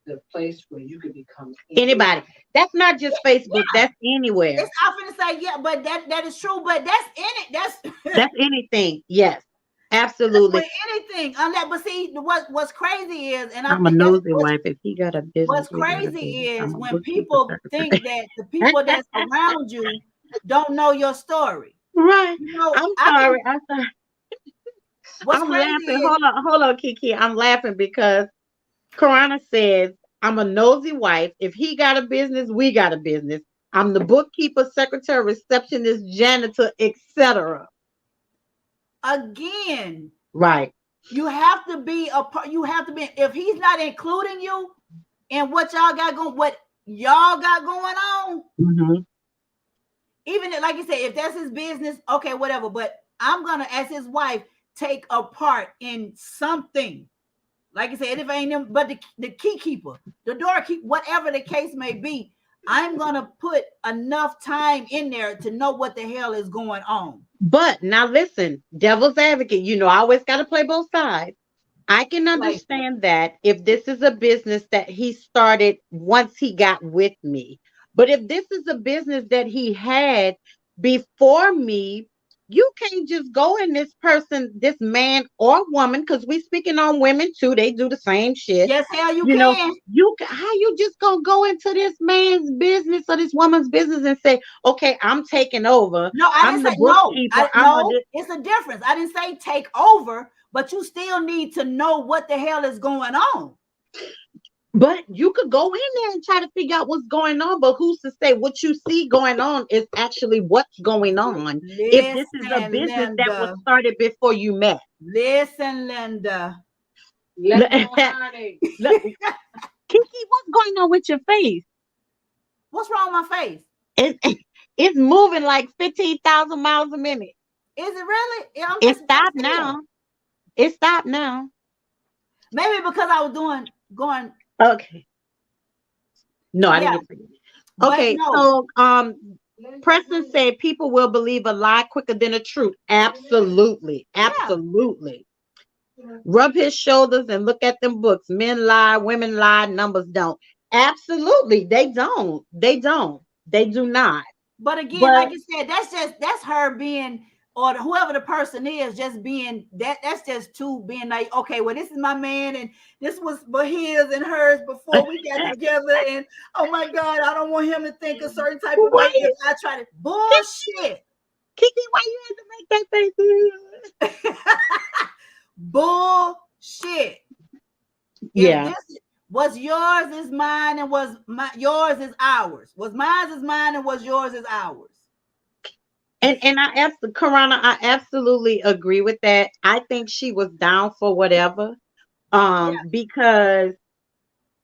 the place where you can become Anybody. That's not just Facebook, Yeah, that's anywhere. it's often to say yeah, but that is true. But that's in it. That's That's anything. Yes. that's with Absolutely. anything. Unless, but see, what's crazy is, and I I'm a think that's nosy wife. If he got a business, what's we got a crazy business. I'm is a when bookkeeper people think secretary. that the people that's around you don't know your story. Right. You know, I'm I can. sorry. I'm sorry. What's I'm crazy laughing. is Hold on, Kiki. I'm laughing because Karana says, I'm a nosy wife. If he got a business, we got a business. I'm the bookkeeper, secretary, receptionist, janitor, etc. again, Right. you have to be a part. You have to be. If he's not including you in what y'all got going, what y'all got going on, Mm-hmm. even like you said, if that's his business, okay, whatever. But I'm gonna, as his wife, take a part in something. Like I said, if I ain't him, but the key keeper, the door keep, whatever the case may be, I'm gonna put enough time in there to know what the hell is going on. But now listen, devil's advocate, I always got to play both sides. I can understand that if this is a business that he started once he got with me. But if this is a business that he had before me, you can't just go in this man or woman, because we speaking on women too. They do the same shit. Yes, hell you can. How you just gonna go into this man's business or this woman's business and say, okay, I'm taking over. No, I I'm didn't the say no. bookkeeper. It's a difference. I didn't say take over, but you still need to know what the hell is going on. But you could go in there and try to figure out what's going on. But who's to say what you see going on is actually what's going on? If this is a business that was started before you met. Listen, Linda. Kiki, what's going on with your face? What's wrong with my face? It's moving like 15,000 miles a minute. Is it really? It stopped now. It stopped now. Maybe because I was going. Okay. No, I didn't get it. Okay, so Preston said people will believe a lie quicker than a truth. Absolutely. Absolutely. Yeah. Rub his shoulders and look at them books. Men lie, women lie, numbers don't. Absolutely. They don't. They do not. But again, like you said, that's her being, or whoever the person is, just being that's just two being like, okay, well, this is my man, and this was his and hers before we got together, and oh my God, I don't want him to think a certain type of way if I try to bullshit. Kiki, why you had to make that face? Bullshit. Yeah. What's yours is mine, and yours is ours. What's mine is mine, and what's yours is ours. And I absolutely agree with that. I think she was down for whatever. Because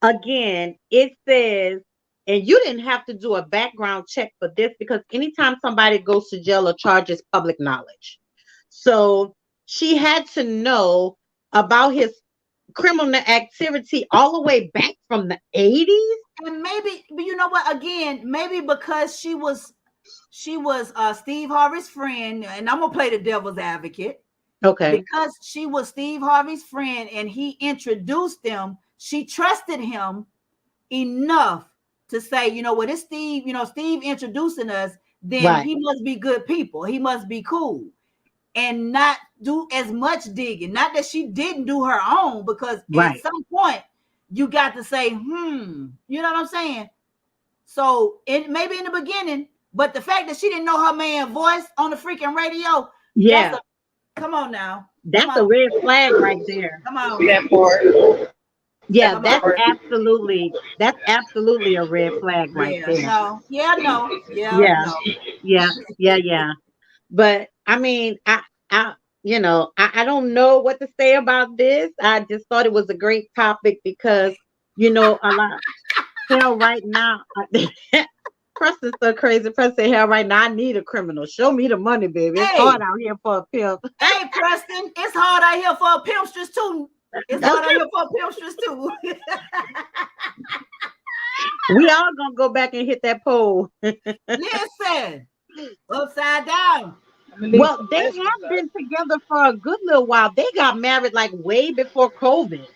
again, it says, and you didn't have to do a background check for this, because anytime somebody goes to jail or charges, public knowledge. So she had to know about his criminal activity all the way back from the 80s. And maybe, you know what, again, maybe because she was Steve Harvey's friend, and I'm gonna play the devil's advocate. Okay. Because she was Steve Harvey's friend and he introduced them, she trusted him enough to say, you know what, it's Steve, Steve introducing us, then he must be good people. He must be cool. And not do as much digging. Not that she didn't do her own, because at some point you got to say, you know what I'm saying? So maybe in the beginning, but the fact that she didn't know her man's voice on the freaking radio, come on now. That's a red flag right there. Come on. Yeah, that's absolutely a red flag right there. Yeah. But I mean, I don't know what to say about this. I just thought it was a great topic because, a lot hell right now. Preston's so crazy. Preston, hell right now, I need a criminal. Show me the money, baby. It's hard out here for a pimp. Hey, Preston, it's hard out here for a pimpstress too. It's hard out here for a pimpstress too. We all gonna go back and hit that pole. Listen, upside down. Well, they have been together for a good little while. They got married like way before COVID,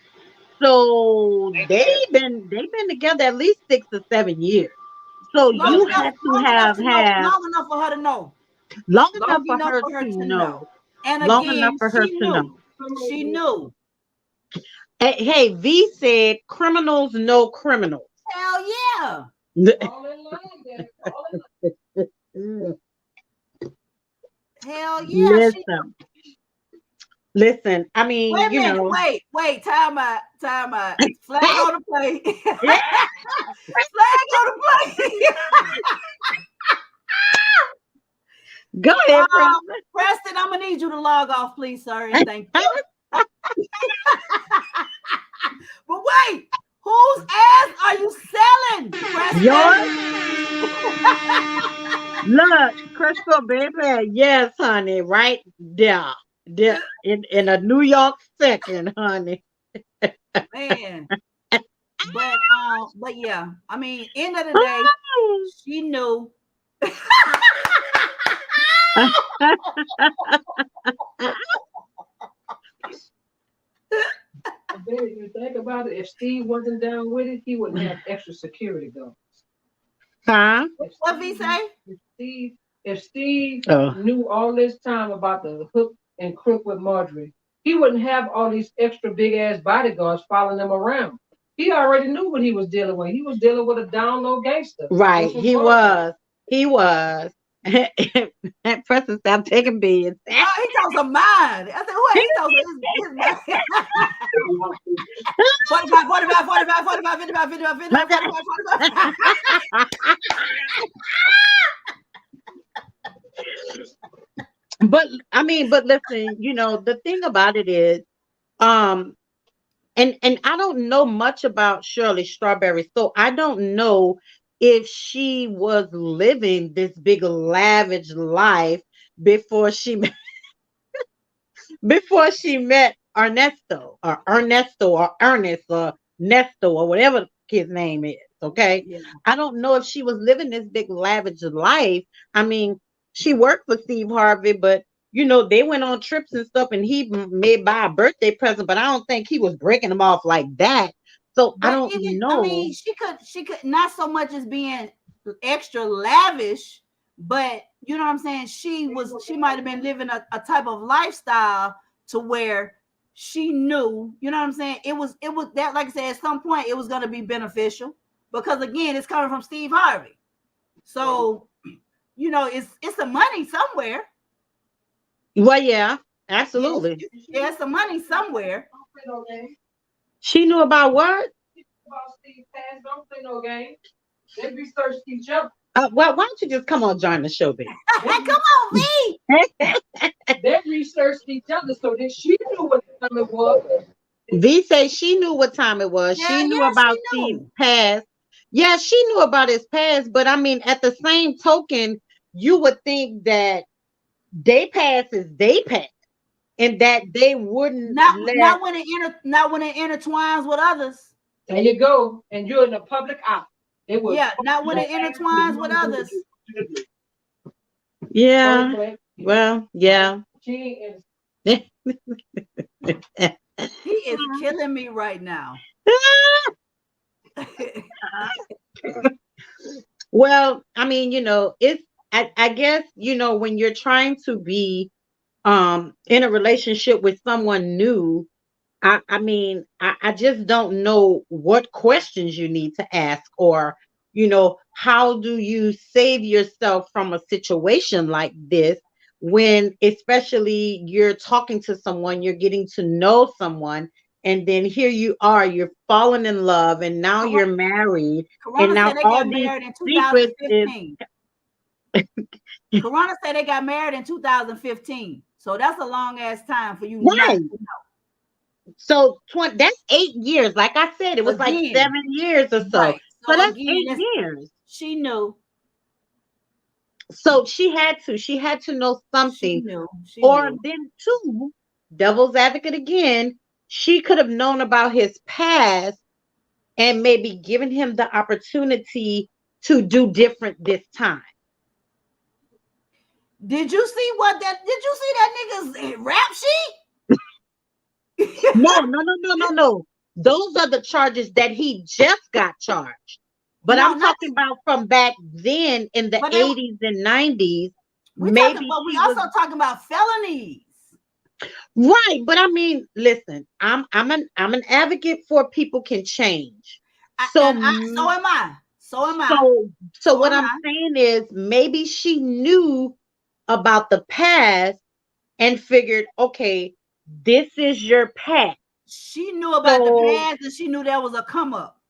so they've been together at least 6 or 7 years. So you have to have long enough for her to know. Long enough for her to know. And long again, enough for her to know. She knew. Hey, V said criminals know criminals. Hell yeah. Hell yeah. Listen, I mean, wait, time out. Flag on the play. Flag on the play. Go ahead, Preston. Preston, I'm gonna need you to log off, please, sir, and thank you. But wait, whose ass are you selling, Preston? Yours? Look, Crystal, baby. Yes, honey. Right there. There in a New York second, honey. Man. But yeah, I mean, end of the day, she knew. Baby, you think about it, if Steve wasn't down with it, he wouldn't have extra security guards. Huh? What he say? If Steve knew all this time about the hook and crook with Marjorie, he wouldn't have all these extra big ass bodyguards following him around. He already knew what he was dealing with. He was dealing with a down low gangster. Right. He was. Preston, stop taking bids. Oh, he talks a mind. I said, who? He talks his mind. 45, 45, 45, 45, 55, 55, 55, 45, 45. But I mean, but listen, the thing about it is, and I don't know much about Shirley Strawberry, so I don't know if she was living this big lavish life before she met Ernesto or Ernest or Nesto or whatever his name is. Okay. Yeah. I don't know if she was living this big lavish life. I mean, she worked for Steve Harvey, but they went on trips and stuff, and he may buy a birthday present, but I don't think he was breaking them off like that. So I don't know. I mean, she could not so much as being extra lavish, but you know what I'm saying? She might have been living a type of lifestyle to where she knew, you know what I'm saying? It was that, like I said, at some point it was going to be beneficial because again, it's coming from Steve Harvey. So, it's some money somewhere. Well, yeah, absolutely. There's some money somewhere. She knew about what? About Steve Paz, don't play no game. They researched each other. Well, why don't you just come on, join the show, baby? Come on, V. They researched each other, so that she knew what time it was. V says she knew what time it was. Yeah, she knew about Steve's past. Yeah, she knew about his past, but I mean, at the same token, you would think that they past is they past, and that they wouldn't not when it intertwines with others. There you go, and you're in the public eye. Not when it intertwines with others. Yeah. Well, yeah. He is killing me right now. Well, I mean, it's I guess, when you're trying to be in a relationship with someone new, I mean, I just don't know what questions you need to ask, or, how do you save yourself from a situation like this when, especially, you're talking to someone, you're getting to know someone, and then here you are, you're falling in love, and now you're married, Corona and now said they all got these married in secrets is. 2015. Corona said they got married in 2015. So that's a long ass time for you. Right. So that's 8 years. Like I said, it was like 7 years or so. Right. So that's 8 years. She knew. So she had to know something. She or knew. Then too, devil's advocate again, she could have known about his past and maybe given him the opportunity to do different this time. Did you see that nigga's rap sheet? No. Those are the charges that he just got charged. But I'm talking about from back then in the 80s and 90s. We also talking about felonies. Right, but I mean, listen, I'm an advocate for people can change. So am I. So what I'm saying is maybe she knew about the past and figured, okay, this is your past. She knew about the past, and she knew there was a come up.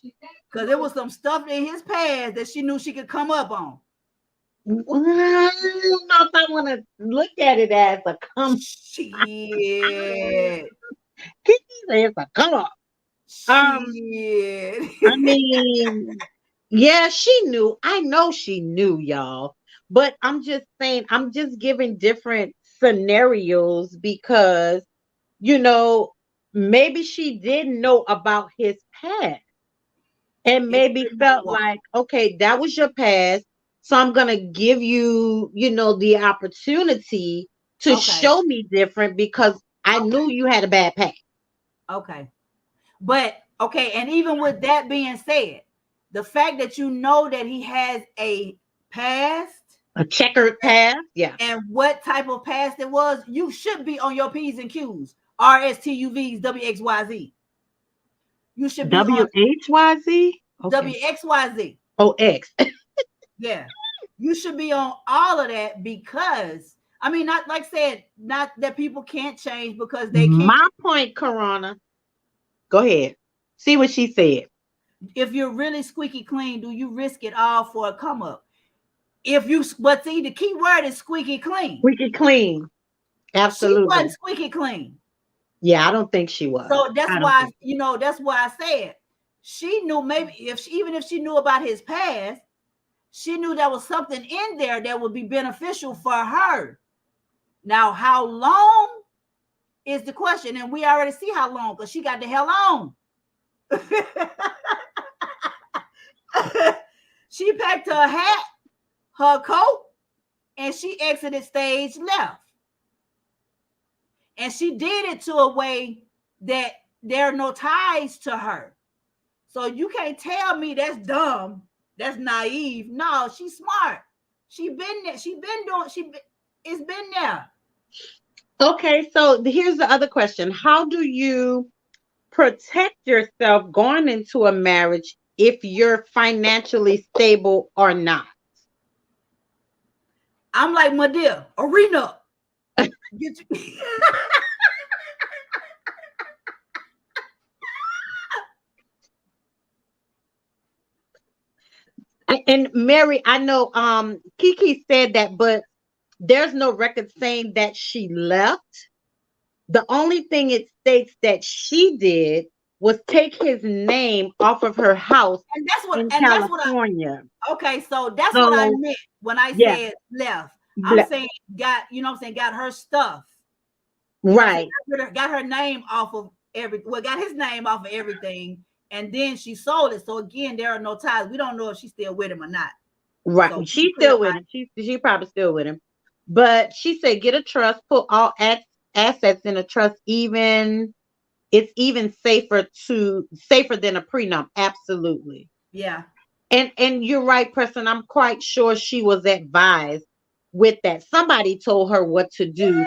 Because there was some stuff in his past that she knew she could come up on. Well, I don't know if I want to look at it as a come. Shit. Kiki says a come up. Shit. I mean, yeah, she knew. I know she knew, y'all. But I'm just saying, I'm just giving different scenarios because, you know, maybe she didn't know about his past and It's maybe felt like, okay, that was your past. So I'm going to give you, you know, the opportunity to okay. show me different because I knew you had a bad past. Okay. But okay, and even with that being said, the fact that you know that he has a past A checkered past. Yeah. and what type of past it was, you should be on your P's and Q's. RSTUVs, WXYZ. You should be on WHYZ? Okay. WXYZ. Oh, X. Yeah. You should be on all of that because I mean, not like I said, not that people can't change because they can't. My point, Corona. Go ahead. See what she said. If you're really squeaky clean, do you risk it all for a come up? If you, but see, the key word is squeaky clean. Squeaky clean. She Absolutely. wasn't squeaky clean. Yeah, I don't think she was. So that's I don't why, think- you know, that's why I said she knew maybe even if she knew about his past, she knew there was something in there that would be beneficial for her. Now, how long is the question? And we already see how long because she got the hell on. She packed her hat, her coat, and she exited stage left. And she did it to a way that there are no ties to her. So you can't tell me that's dumb, that's naive. No, she's smart. She been there. It's been there. Okay, so here's the other question. How do you protect yourself going into a marriage if you're financially stable or not? I'm like, my dear, arena. Get you. And Mary, I know Kiki said that, but there's no record saying that she left. The only thing it states that she did was take his name off of her house And that's what in and that's what California. okay, so that's what I So meant when I yeah, said left. I'm saying got, you know what I'm saying, got her stuff. right. Got her name off of got his name off of everything, and then she sold it. So again, there are no ties. We don't know if she's still with him or not. Right. So She's still with him. She probably still with him. But she said get a trust, put all assets in a trust, even it's even safer than a prenup. Absolutely. Yeah. And you're right, Preston. I'm quite sure she was advised with that. Somebody told her what to do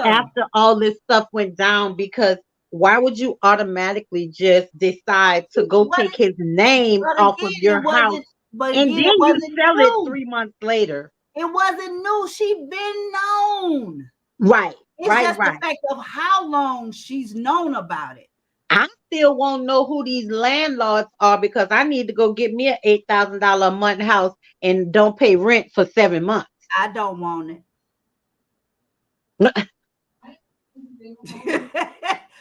after all this stuff went down, because why would you automatically just decide to go take his name off of your house and then you sell it 3 months later? It wasn't new. She been known. Right. It's just the fact of how long she's known about it. I still won't know who these landlords are because I need to go get me an $8,000 a month house and don't pay rent for 7 months. I don't want it.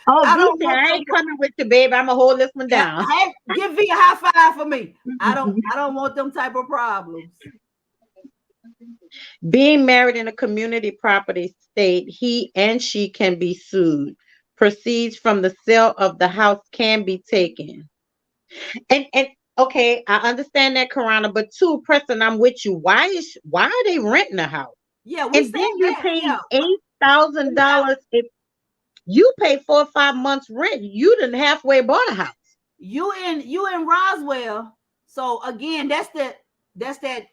Oh, I ain't coming with you, babe. I'm gonna hold this one down. Hey, give V a high five for me. I don't want them type of problems. Being married in a community property state, he and she can be sued. Proceeds from the sale of the house can be taken. And okay, I understand that, Karana, but too, Preston, I'm with you. Why are they renting a house? Yeah, and then you pay $8,000 if you pay 4 or 5 months rent. You done halfway bought a house. You in Roswell. So again, that's that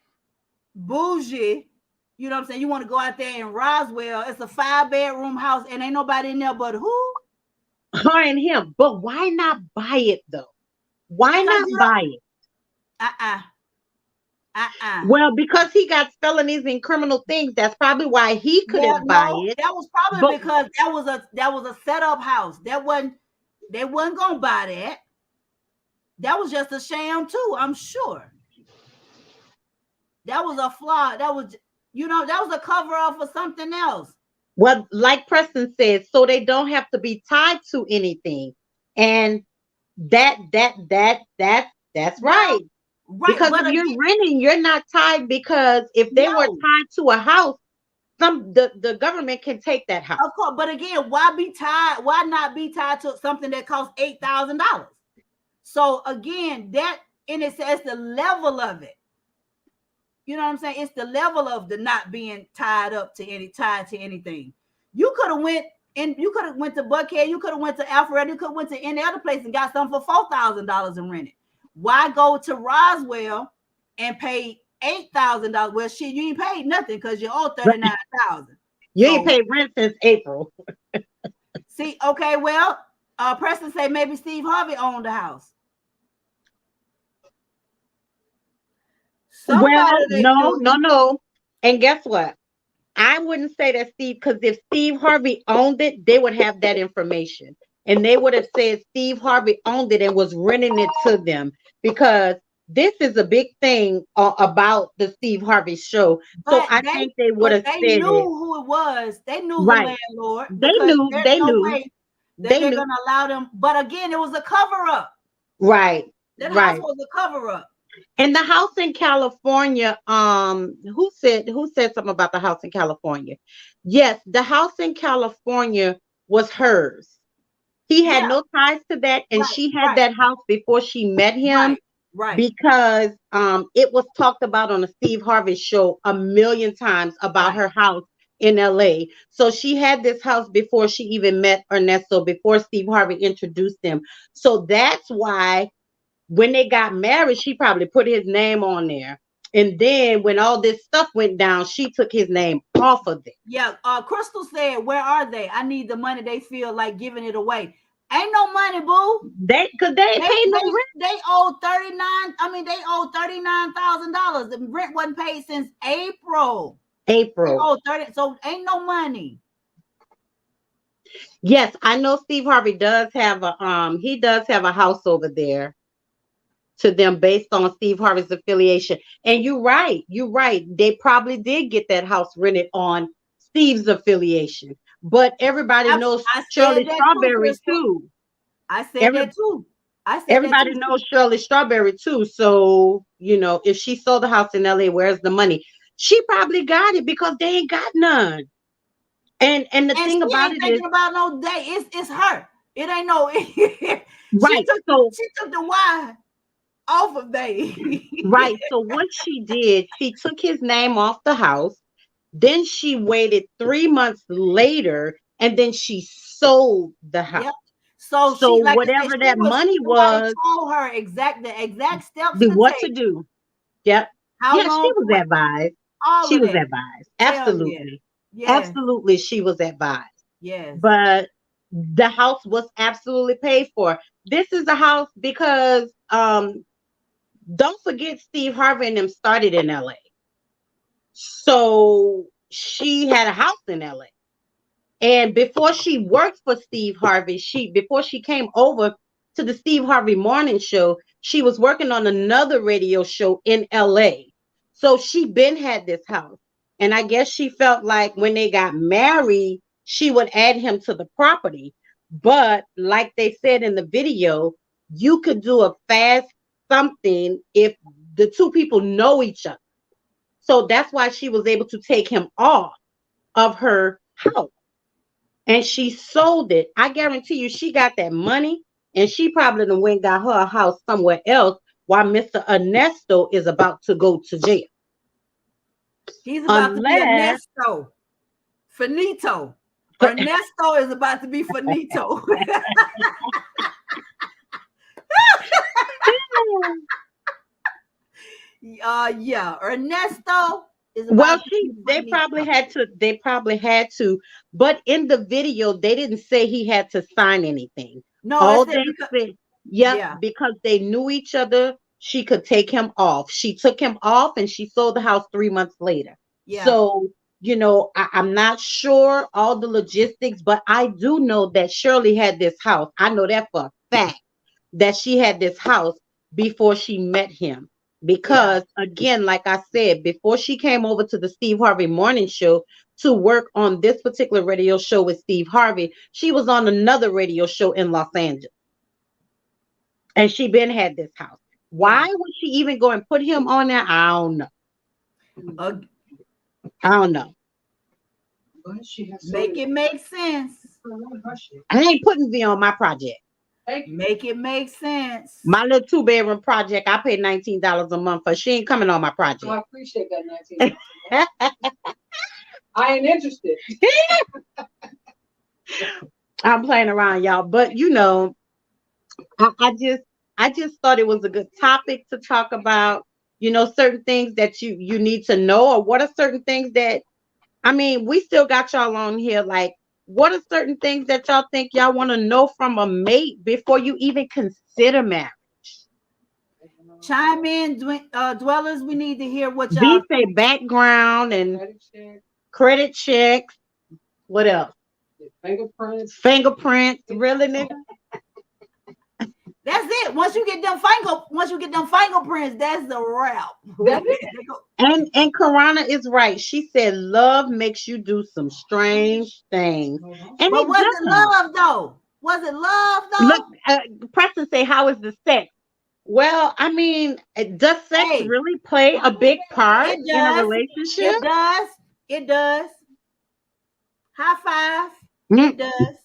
bougie. You know what I'm saying? You want to go out there in Roswell. It's a 5-bedroom house and ain't nobody in there but who? Her and him. But why not buy it though? Why not buy it? Well, because he got felonies and criminal things. That's probably why he couldn't buy it. That was probably because that was a setup house. They wasn't gonna buy that. That was just a sham too, I'm sure. That was a flaw. That was, that was a cover up for something else. Well, like Preston said, so they don't have to be tied to anything. And that's right. Right, Because but if you're again, renting, you're not tied, because if they were no, tied to a house, the government can take that house. of course. But again, why be tied? Why not be tied to something that costs $8,000? So again, that in it says the level of it. You know what I'm saying? It's the level of the not being tied to anything. You could have went to Buckhead, you could have went to Alpharetta, you could have went to any other place and got something for $4,000 and rented. Why go to Roswell and pay $8,000? Well, shit, you ain't paid nothing because you owe $39,000. You ain't paid rent since April. See, okay, well, Preston say maybe Steve Harvey owned the house. No. And guess what? I wouldn't say that Steve, because if Steve Harvey owned it, they would have that information. And they would have said Steve Harvey owned it and was renting it to them, because this is a big thing about the Steve Harvey show. So I think they would have said they knew who it was. They knew the landlord. They knew. There's no way that they're going to allow them. But again, it was a cover up. Right. That house was a cover up. And the house in California, who said something about the house in California? Yes, the house in California was hers. He had no ties to that, and she had that house before she met him. Right. Because it was talked about on the Steve Harvey show a million times about her house in LA. So she had this house before she even met Ernesto, before Steve Harvey introduced him. So that's why when they got married, she probably put his name on there. And then when all this stuff went down, she took his name off of it. Yeah. Crystal said, where are they? I need the money. They feel like giving it away. Ain't no money, boo. They pay no rent. They owe $39,000. The rent wasn't paid since April. They owe 30, so ain't no money. Yes, I know Steve Harvey does have a house over there to them based on Steve Harvey's affiliation. And you're right. They probably did get that house rented on Steve's affiliation. But everybody knows Shirley Strawberry too. I said that too. Everybody knows Shirley Strawberry too. So, if she sold the house in LA, where's the money? She probably got it because they ain't got none. And the thing about it is, about no day. It's her. It ain't no. Right. She took the Y off of they. Right. So what she did, she took his name off the house. Then she waited 3 months later, and then she sold the house. Yep. So she, whatever that money was, told her the exact steps what to do. Yep. She was advised. She was advised. Absolutely. Yeah. Absolutely, she was advised. Yes. But the house was absolutely paid for. This is a house because don't forget Steve Harvey and them started in LA. So she had a house in LA. And before she worked for Steve Harvey, before she came over to the Steve Harvey Morning Show, she was working on another radio show in LA. So she been had this house. And I guess she felt like when they got married, she would add him to the property. But like they said in the video, you could do a fast something if the two people know each other. So that's why she was able to take him off of her house. And she sold it. I guarantee you she got that money, and she probably done went and got her a house somewhere else while Mr. Ernesto is about to go to jail. He's about to be Ernesto. Finito. Ernesto is about to be finito. Yeah. Ernesto is about they probably had to, but in the video they didn't say he had to sign anything. No, because they knew each other. She could take him off. She took him off and she sold the house 3 months later. Yeah. So, I'm not sure all the logistics, but I do know that Shirley had this house. I know that for a fact that she had this house before she met him. because again, like I said, before she came over to the Steve Harvey Morning Show to work on this particular radio show with Steve Harvey, she was on another radio show in Los Angeles, and she been had this house. Why would she even go and put him on there? I don't know. I don't know. Make it make sense. I ain't putting V on my project. Make it make sense. My little 2-bedroom project, I pay $19 a month for. She ain't coming on my project. I appreciate that $19. I ain't interested. I'm playing around, y'all. But you know, I just thought it was a good topic to talk about. You know, certain things that you need to know, or what are certain things that, I mean, we still got y'all on here. Like, what are certain things that y'all think y'all want to know from a mate before you even consider marriage? Chime in, dwellers. We need to hear what y'all. These say background and credit checks. What else? Fingerprints. Really, nigga? That's it. Once you get them fingerprints, that's the wrap. And Karana is right. She said love makes you do some strange things. And but was it love though? Was it love though? Look, Preston say, how is the sex? Well, I mean, does sex really play a big part in a relationship? It does. It does. High five. It does.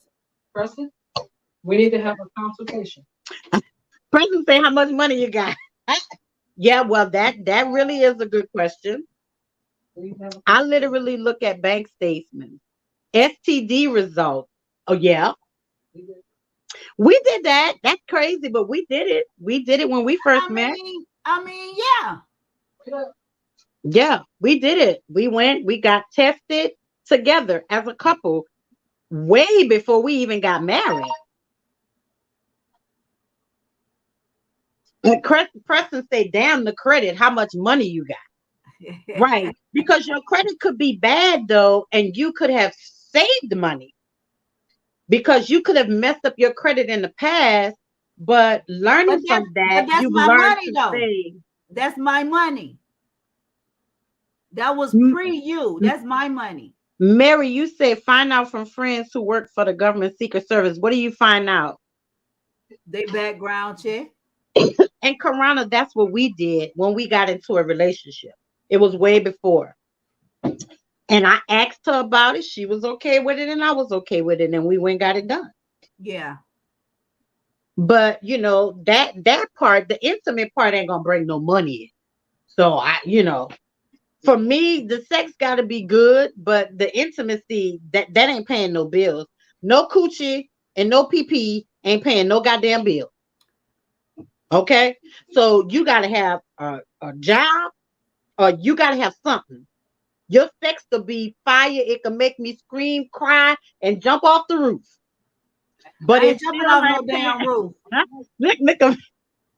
Preston, we need to have a consultation. Preston say, how much money you got? Yeah, well, that really is a good question. I literally look at bank statements, STD results. Oh, yeah. We did that. That's crazy, but we did it. We did it when we first met. Yeah. Yeah, we did it. We went, we got tested together as a couple way before we even got married. And Preston say, damn the credit, how much money you got. Right. Because your credit could be bad though, and you could have saved money. Because you could have messed up your credit in the past, but learning from that, that's you my learned money to though. save. That's my money. That was pre-you. That's my money. Mary, you said find out from friends who work for the government Secret Service. What do you find out? They background check. And Karana, that's what we did when we got into a relationship. It was way before. And I asked her about it. She was okay with it, and I was okay with it, and we went and got it done. Yeah. But you know, that part, the intimate part, ain't gonna bring no money in. So for me, the sex gotta be good, but the intimacy, that ain't paying no bills. No coochie and no PP ain't paying no goddamn bill. Okay, so you gotta have a job, or you gotta have something. Your sex could be fire. It can make me scream, cry, and jump off the roof. But I ain't jumping off no damn roof. Look,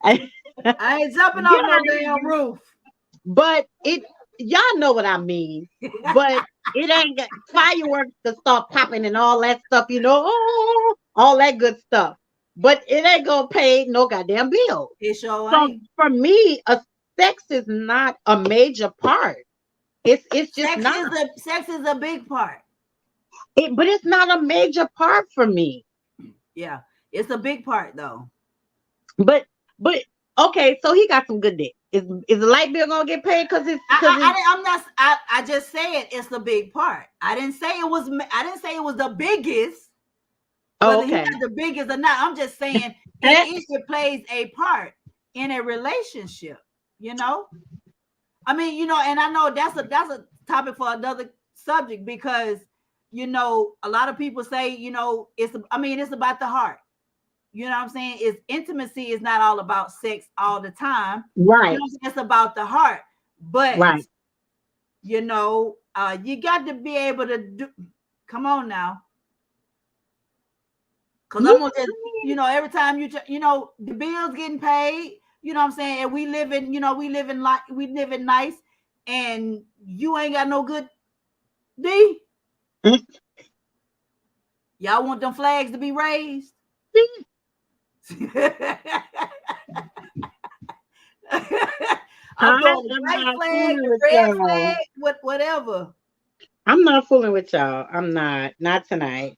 I ain't jumping off no damn roof. But y'all know what I mean. But it ain't got fireworks to start popping and all that stuff, all that good stuff. But it ain't gonna pay no goddamn bill. It sure So ain't. for me, sex is not a major part. It's just not. Sex is a big part. But it's not a major part for me. Yeah, it's a big part though. But okay, so he got some good dick. Is the light bill gonna get paid? Because I just said it's a big part. I didn't say it was the biggest. Whether he got the biggest or not, I'm just saying it plays a part in a relationship. I mean, and I know that's a topic for another subject, because a lot of people say, it's about the heart. You know what I'm saying? Intimacy is not all about sex all the time. Right. It's about the heart. But right. You got to be able to do. Come on now. Because I'm gonna just, every time the bills getting paid, you know what I'm saying, and we living nice, and you ain't got no good D. Y'all want them flags to be raised? I'm I throwing the am white not flag, fooling the with red y'all. flag, whatever. I'm not fooling with y'all. I'm not tonight.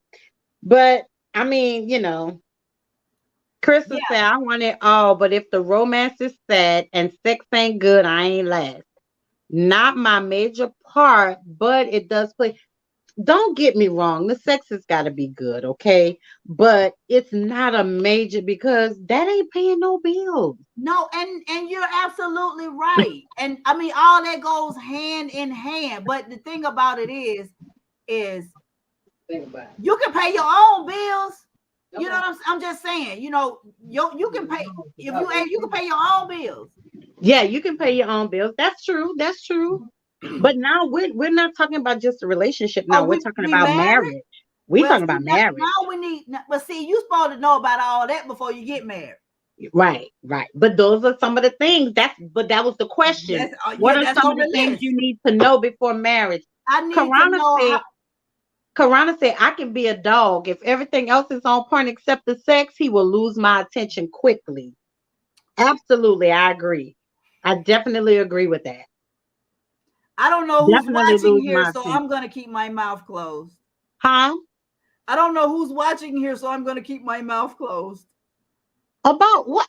But I mean, Crystal Yeah. said I want it all, but if the romance is sad and sex ain't good, I ain't last. Not my major part, but it does play. Don't get me wrong, the sex has got to be good, okay? But it's not a major because that ain't paying no bills. No, and you're absolutely right. And I mean, all that goes hand in hand. But the thing about it is Think about it. you can pay your own bills. You know what I'm just saying. You can pay you can pay your own bills. Yeah, you can pay your own bills. That's true. That's true. But now we're not talking about just a relationship. Now Oh, we're talking we about married? marriage. We're Well, talking see, about marriage. now we need. But see, you supposed to know about all that before you get married. Right, right. But those are some of the things. But that was the question. What Yeah, are that's some of on the the things list. you need to know before marriage? I need to Karana know said, how. Karana said, I can be a dog. If everything else is on point except the sex, he will lose my attention quickly. Absolutely, I agree. I definitely agree with that. I don't know who's Definitely watching lose here, my so attention. I'm gonna keep my mouth closed. Huh? I don't know who's watching here, so I'm gonna keep my mouth closed. About what?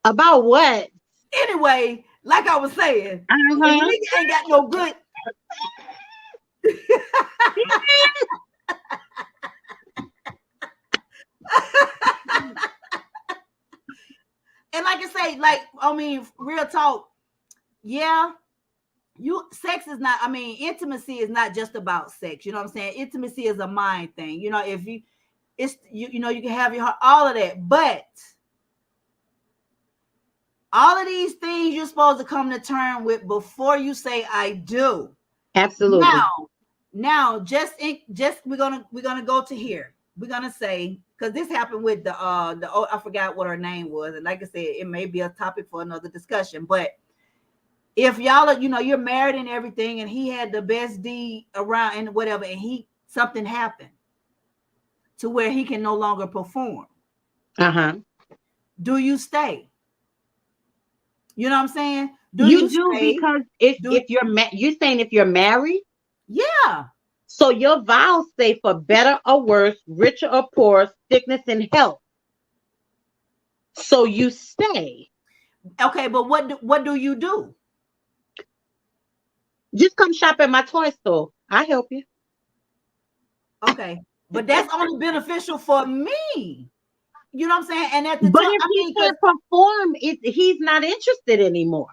About what? Anyway, like I was saying, if Uh-huh. nigga ain't got no good. And like I say, real talk, yeah, sex is not, intimacy is not just about sex. You know what I'm saying? Intimacy is a mind thing. If you can have your heart, all of that, but all of these things you're supposed to come to terms with before you say I do. Absolutely. Now, just we're gonna go to here. We're gonna say, because this happened with I forgot what her name was, and like I said, it may be a topic for another discussion. But if y'all are, you're married and everything, and he had the best D around and whatever, and something happened to where he can no longer perform. Uh-huh. Do you stay? You know what I'm saying? Do You you do stay? because if you're saying if you're married, Yeah. so your vows say for better or worse, richer or poor, sickness and health. So you stay. Okay, but what do you do? Just come shop at my toy store. I help you. Okay, but that's only beneficial for me. You know what I'm saying? And at the But time, if he because can't perform, he's not interested anymore.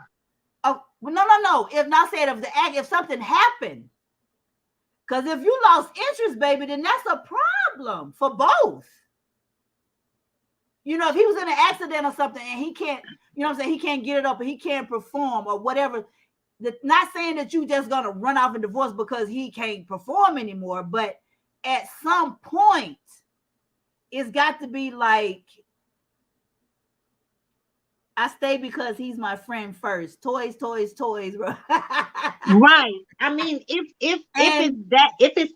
oh well, no. If something happened, because if you lost interest, baby, then that's a problem for both. If he was in an accident or something and he can't, he can't get it up or he can't perform or whatever. Not saying that you just gonna run off and divorce because he can't perform anymore, but at some point, it's got to be like, I stay because he's my friend first. Toys, bro. Right. I mean, if it's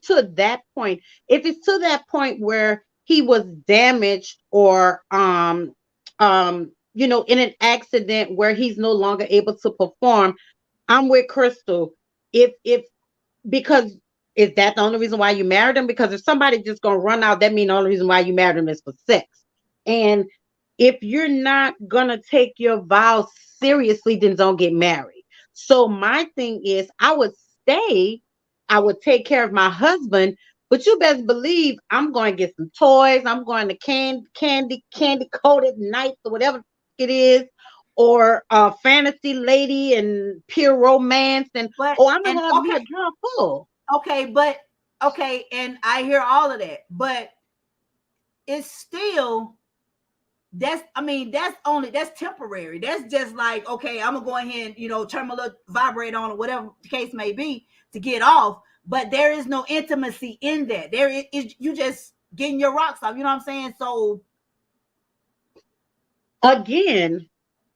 to that point, if it's to that point where he was damaged or in an accident where he's no longer able to perform, I'm with Crystal. If because is that the only reason why you married him? Because if somebody just gonna run out, that means the only reason why you married him is for sex. And if you're not gonna take your vows seriously, then don't get married. So my thing is, I would stay, I would take care of my husband, but you best believe I'm going to get some toys. I'm going to candy coated nights or whatever it is, or a fantasy lady and pure romance, and I'm gonna have me a drawer full. Okay, and I hear all of that, but it's still that's temporary. That's just like, okay, I'm gonna go ahead and turn my little vibrate on or whatever the case may be to get off, but there is no intimacy in that. There is you just getting your rocks off, you know what I'm saying? So again,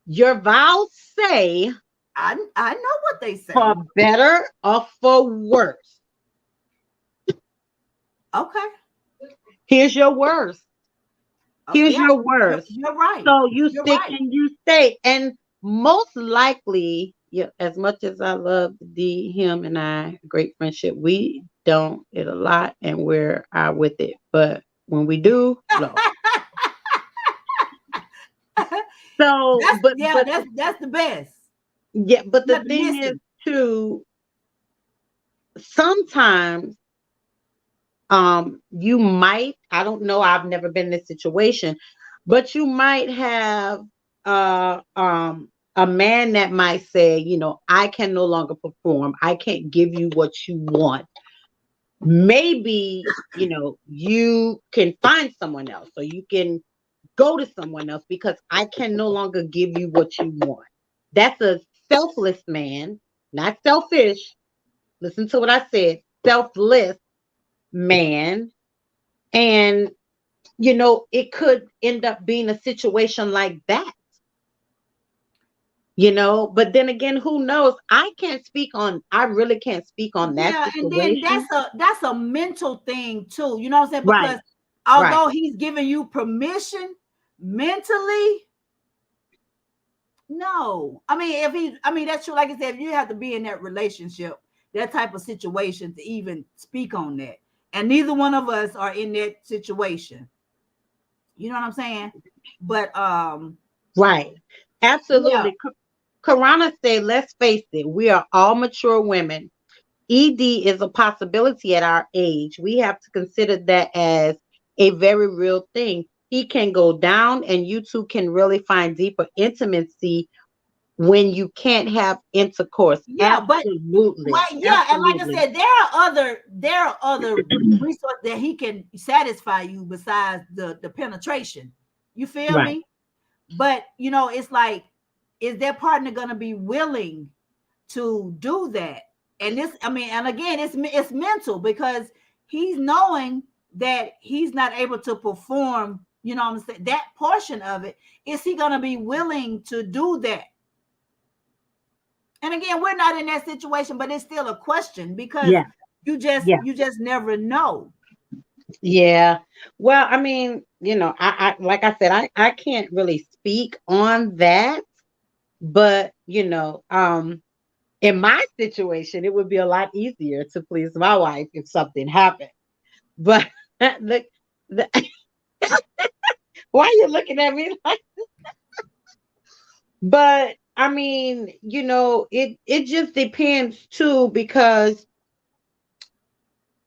your vows say I know what they say. For better or for worse. Okay. Here's your worst. Here's Yeah, your worst. you're right. So you You're stick right. and you stay. And most likely, yeah, as much as I love him and I, great friendship, we don't it a lot and we're out with it. But when we do, no. So, That's the best. yeah, but the Not to thing miss is him. too, sometimes you might, I don't know, I've never been in this situation, but you might have a man that might say, I can no longer perform, I can't give you what you want. Maybe you can find someone else, or you can go to someone else, because I can no longer give you what you want. That's a selfless man, not selfish. Listen to what I said. Selfless man. And, it could end up being a situation like that, but then again, who knows? I really can't speak on that Yeah, and then situation. that's a mental thing too. You know what I'm saying? Right, Because right. although he's giving you permission mentally, no. I mean, that's true. Like I said, you have to be in that relationship, that type of situation to even speak on that. And neither one of us are in that situation. You know what I'm saying? But Right. yeah, Absolutely. Karana said, let's face it, we are all mature women. ED is a possibility at our age. We have to consider that as a very real thing. He can go down, and you two can really find deeper intimacy when you can't have intercourse. yeah, but Absolutely. right, yeah, and like I Absolutely. said, there are other resources that he can satisfy you besides the penetration. You feel Right. me? But it's like, is their partner gonna be willing to do that? And and again, it's mental, because he's knowing that he's not able to perform. You know what I'm saying? That portion of it, is he gonna be willing to do that? And again, we're not in that situation, but it's still a question, because Yeah. you just Yeah. you just never know. Yeah. Well, I mean, I like I said, I can't really speak on that, but in my situation, it would be a lot easier to please my wife if something happened. But the, the why are you looking at me like? But I mean, it just depends too, because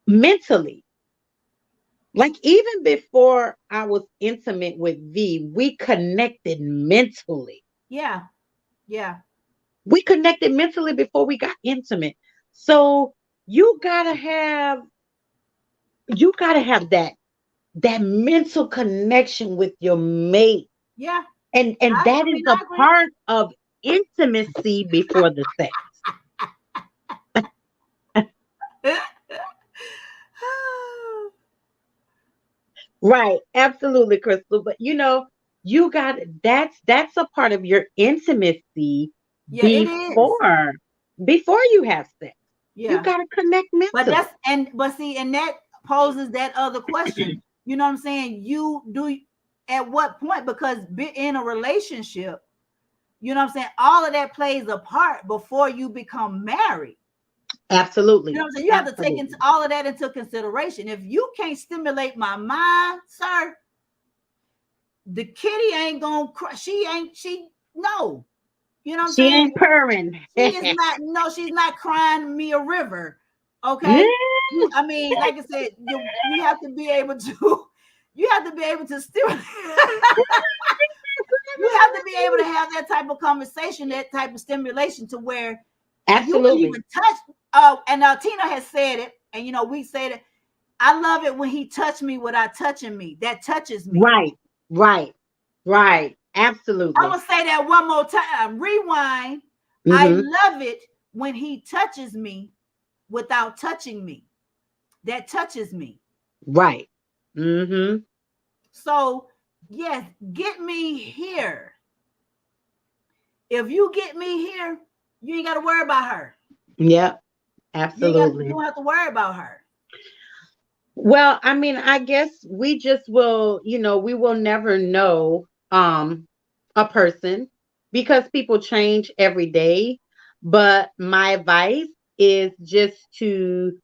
mentally, like even before I was intimate with V, we connected mentally. Yeah, yeah, We connected mentally before we got intimate. So you gotta have that mental connection with your mate. yeah. And that is a I agree. part of intimacy before the sex. Right, absolutely, Crystal. But you got that's a part of your intimacy Yeah, it is. before you have sex. You Yeah. gotta connect But mentally. see, and that poses that other question. You know what I'm saying? You do, at what point? Because be in a relationship, you know what I'm saying? All of that plays a part before you become married. You Absolutely. know what I'm saying? You have to take into Absolutely. all of that into consideration. If you can't stimulate my mind, sir, the kitty ain't gonna cry. She no. You know what I'm She saying? ain't purring. She is not, no, she's not crying me a river. Okay. I mean, like I said, you have to be able to, you have to be able to still, you have to be able to have that type of conversation, that type of stimulation, to where you can Absolutely. even touch. And Tina has said it, and we said it. I love it when he touched me without touching me. That touches me. Right. Right. Right. I'm Absolutely. gonna say that one more time. Rewind. I Hmm. love it when he touches me without touching me. That touches me. Right. Hmm. So, yes, get me here. If you get me here, you ain't got to worry about her. Yep. You Absolutely. don't have to worry about her. Well, I mean, I guess we just will, we will never know a person because people change every day. But my advice is just to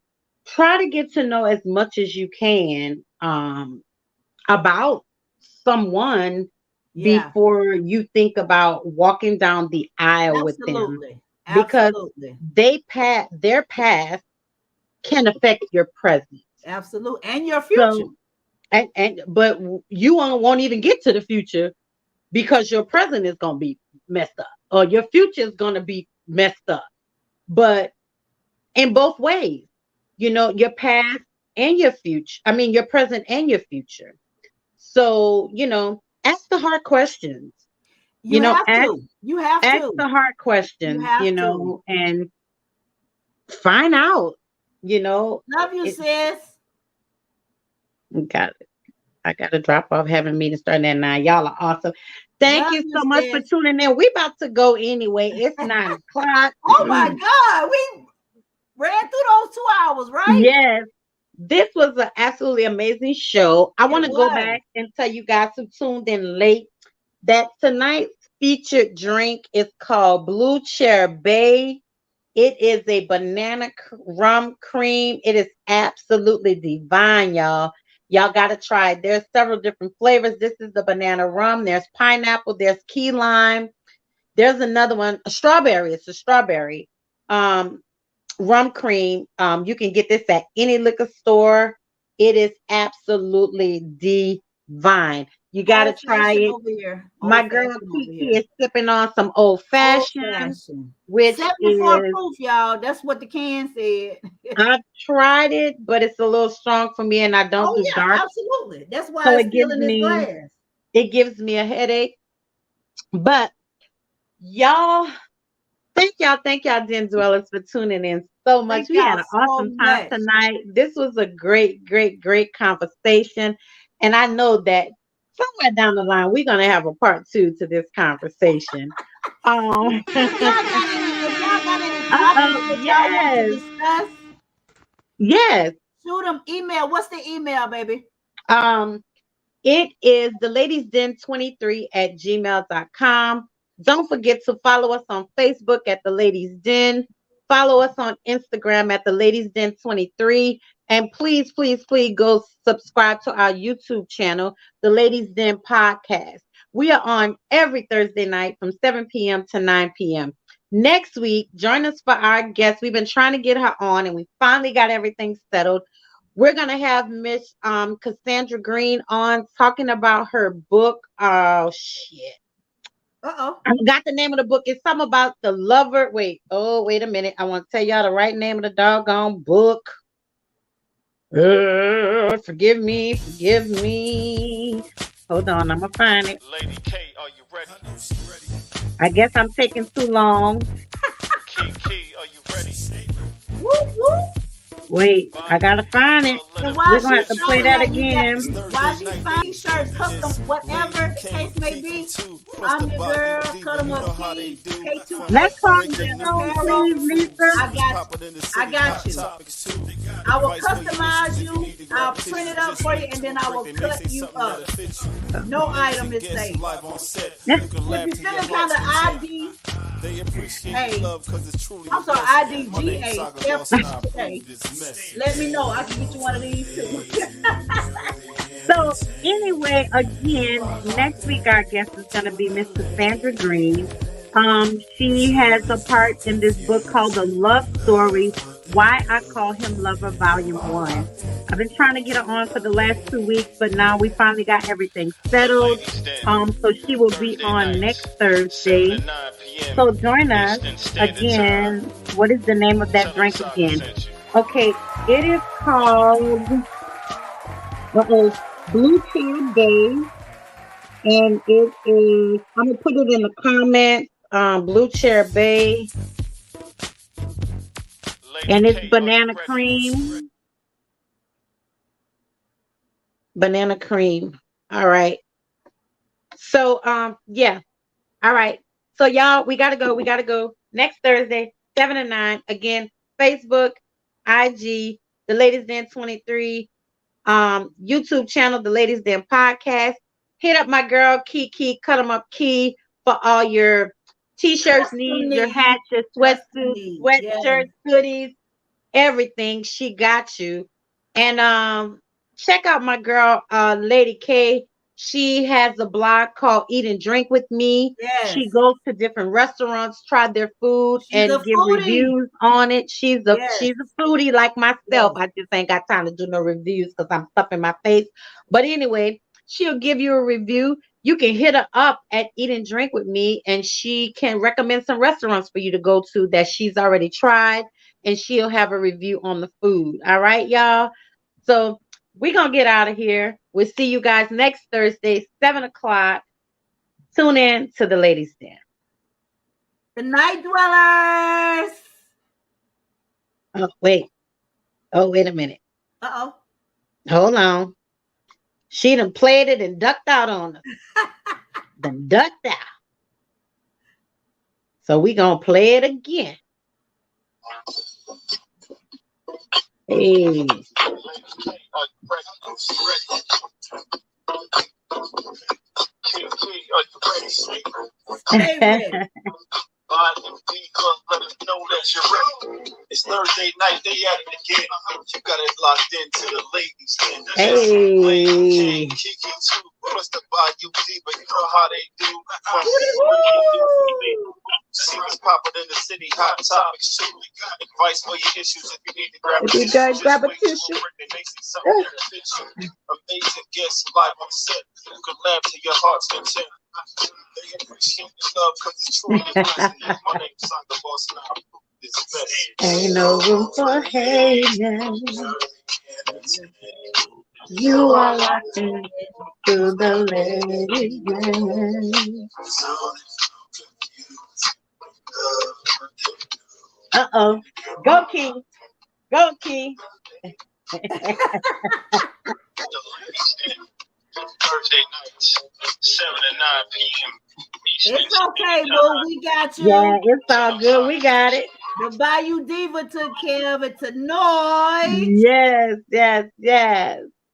try to get to know as much as you can about someone Yeah, before you think about walking down the aisle with them absolutely. because Absolutely. their past can affect your present. Absolutely. And your future. So but you won't even get to the future because your present is gonna be messed up or your future is gonna be messed up. But in both ways, your past and your future. I mean, your present and your future. So, ask the hard questions. You have Ask to. You have ask to. the hard You questions, have to. and find out, you know, Love you, it, sis. got I got to drop off having a meeting starting at 9. Y'all are awesome. Thank Love you you, so much for sis. tuning in. We about to go anyway. It's 9 o'clock. Oh my God. We ran through those 2 hours, right? Yes, this was an absolutely amazing show. I It want to go was. back and tell you guys who tuned in late that tonight's featured drink is called Blue Chair Bay. It is a banana rum cream. It is absolutely divine, y'all. Y'all got to try it. There's several different flavors. This is the banana rum. There's pineapple. There's key lime. There's another one, a strawberry. It's a strawberry rum cream. You can get this at any liquor store. It is absolutely divine. You got to Old try fashioned it. over here. My Old girl fashioned over Kiki here. is sipping on some old Old fashioned, fashioned. which 74 is proof, y'all. That's what the can said. I've tried it, but it's a little strong for me, and I don't Oh do yeah, dark, absolutely. That's so why it's still in this glass. it gives me a headache. But y'all, thank y'all, Den Dwellers, for tuning in so much. Thank We had y'all an so awesome time much. tonight. This was a great, great, great conversation, and I know that somewhere down the line we're gonna have a part two to this conversation. If y'all got any topics that y'all want to Yes, discuss, yes. shoot them email. What's the email, baby? Um, It is the ladies den 23 at gmail.com. Don't forget to follow us on Facebook at the Ladies Den. Follow us on Instagram at the Ladies Den 23. And please, please, please go subscribe to our YouTube channel, the Ladies Den Podcast. We are on every Thursday night from 7 p.m. to 9 p.m. Next week, join us for our guest. We've been trying to get her on, and we finally got everything settled. We're gonna have Miss Cassandra Green on talking about her book. Oh shit. Uh-oh. I forgot the name of the book. It's something about the lover. Wait a minute. I want to tell y'all the right name of the doggone book. Forgive me, forgive me. Hold on, I'm gonna find it. Lady K, are you ready? I guess I'm taking too long. Key, are you ready? Whoop, whoop. Wait, I gotta find it. And We're while gonna have she's to play finding that that, you got again. while she's finding shirts, custom, whatever the case may be. I'm your girl, cut 'em up Keys, K2 Let's call Texas that song, Apparel. please, Lisa. I got you. I got you. I will customize you. I'll print it up for you, and then I will cut you up. No item is safe. If you're feeling kind of ID, hey, I'm sorry, IDGA, let me know. I can get you one of these too. So anyway, again, next week our guest is going to be Miss Cassandra Green. She has a part in this book called The Love Story: Why I Call Him Lover, Volume 1. I've been trying to get her on for the last 2 weeks, but now we finally got everything settled. So she will be on next Thursday. So join us again. What is the name of that drink again? Okay, it is called Blue Chair Bay, and it is. I'm gonna put it in the comments. Blue Chair Bay, and it's banana cream. Banana cream. All right. So yeah. All right. So y'all, we gotta go. We gotta go next Thursday, 7 to 9. Again, Facebook, IG, the Ladies Den 23. YouTube channel, The Ladies Den Podcast. Hit up my girl Kiki, cut them up Key for all your t-shirts needs, your hats, your sweatsuits, sweatshirts, hoodies, everything. She got you. And check out my girl Lady K. She has a blog called Eat and Drink with Me. Yes. She goes to different restaurants, try their food, and give reviews on it. She's a foodie like myself. I just ain't got time to do no reviews because I'm stuffing my face. But anyway, she'll give you a review. You can hit her up at Eat and Drink with Me, and she can recommend some restaurants for you to go to that she's already tried, and she'll have a review on the food. All right, y'all? So we're going to get out of here. We'll see you guys next Thursday, 7 o'clock. Tune in to the Ladies Den. The Night Dwellers. Oh, wait. Oh, wait a minute. Uh-oh. Hold on. She done played it and ducked out on us. Done ducked out. So we going to play it again. Hey. It's Thursday night, they at it again. You got it locked into the ladies. Hey. Kiki too, plus the Bayou diva. You know how they do. See what's popping in the city, hot topics too. Advice for your issues if you need to grab a tissue. Grab a tissue. Amazing guests live on set. You can laugh to your heart's content. They appreciate the love because it's truly blessing. My name's Sandra Boss now. Ain't no room for hating. You are locked into the ladies. Uh-oh. Go, Key. Go, Key. Thursday nights, 7 and 9 p.m. It's okay, boo. We got you. Yeah, it's all good. We got it. The Bayou Diva took care of it tonight. Yes, yes, yes.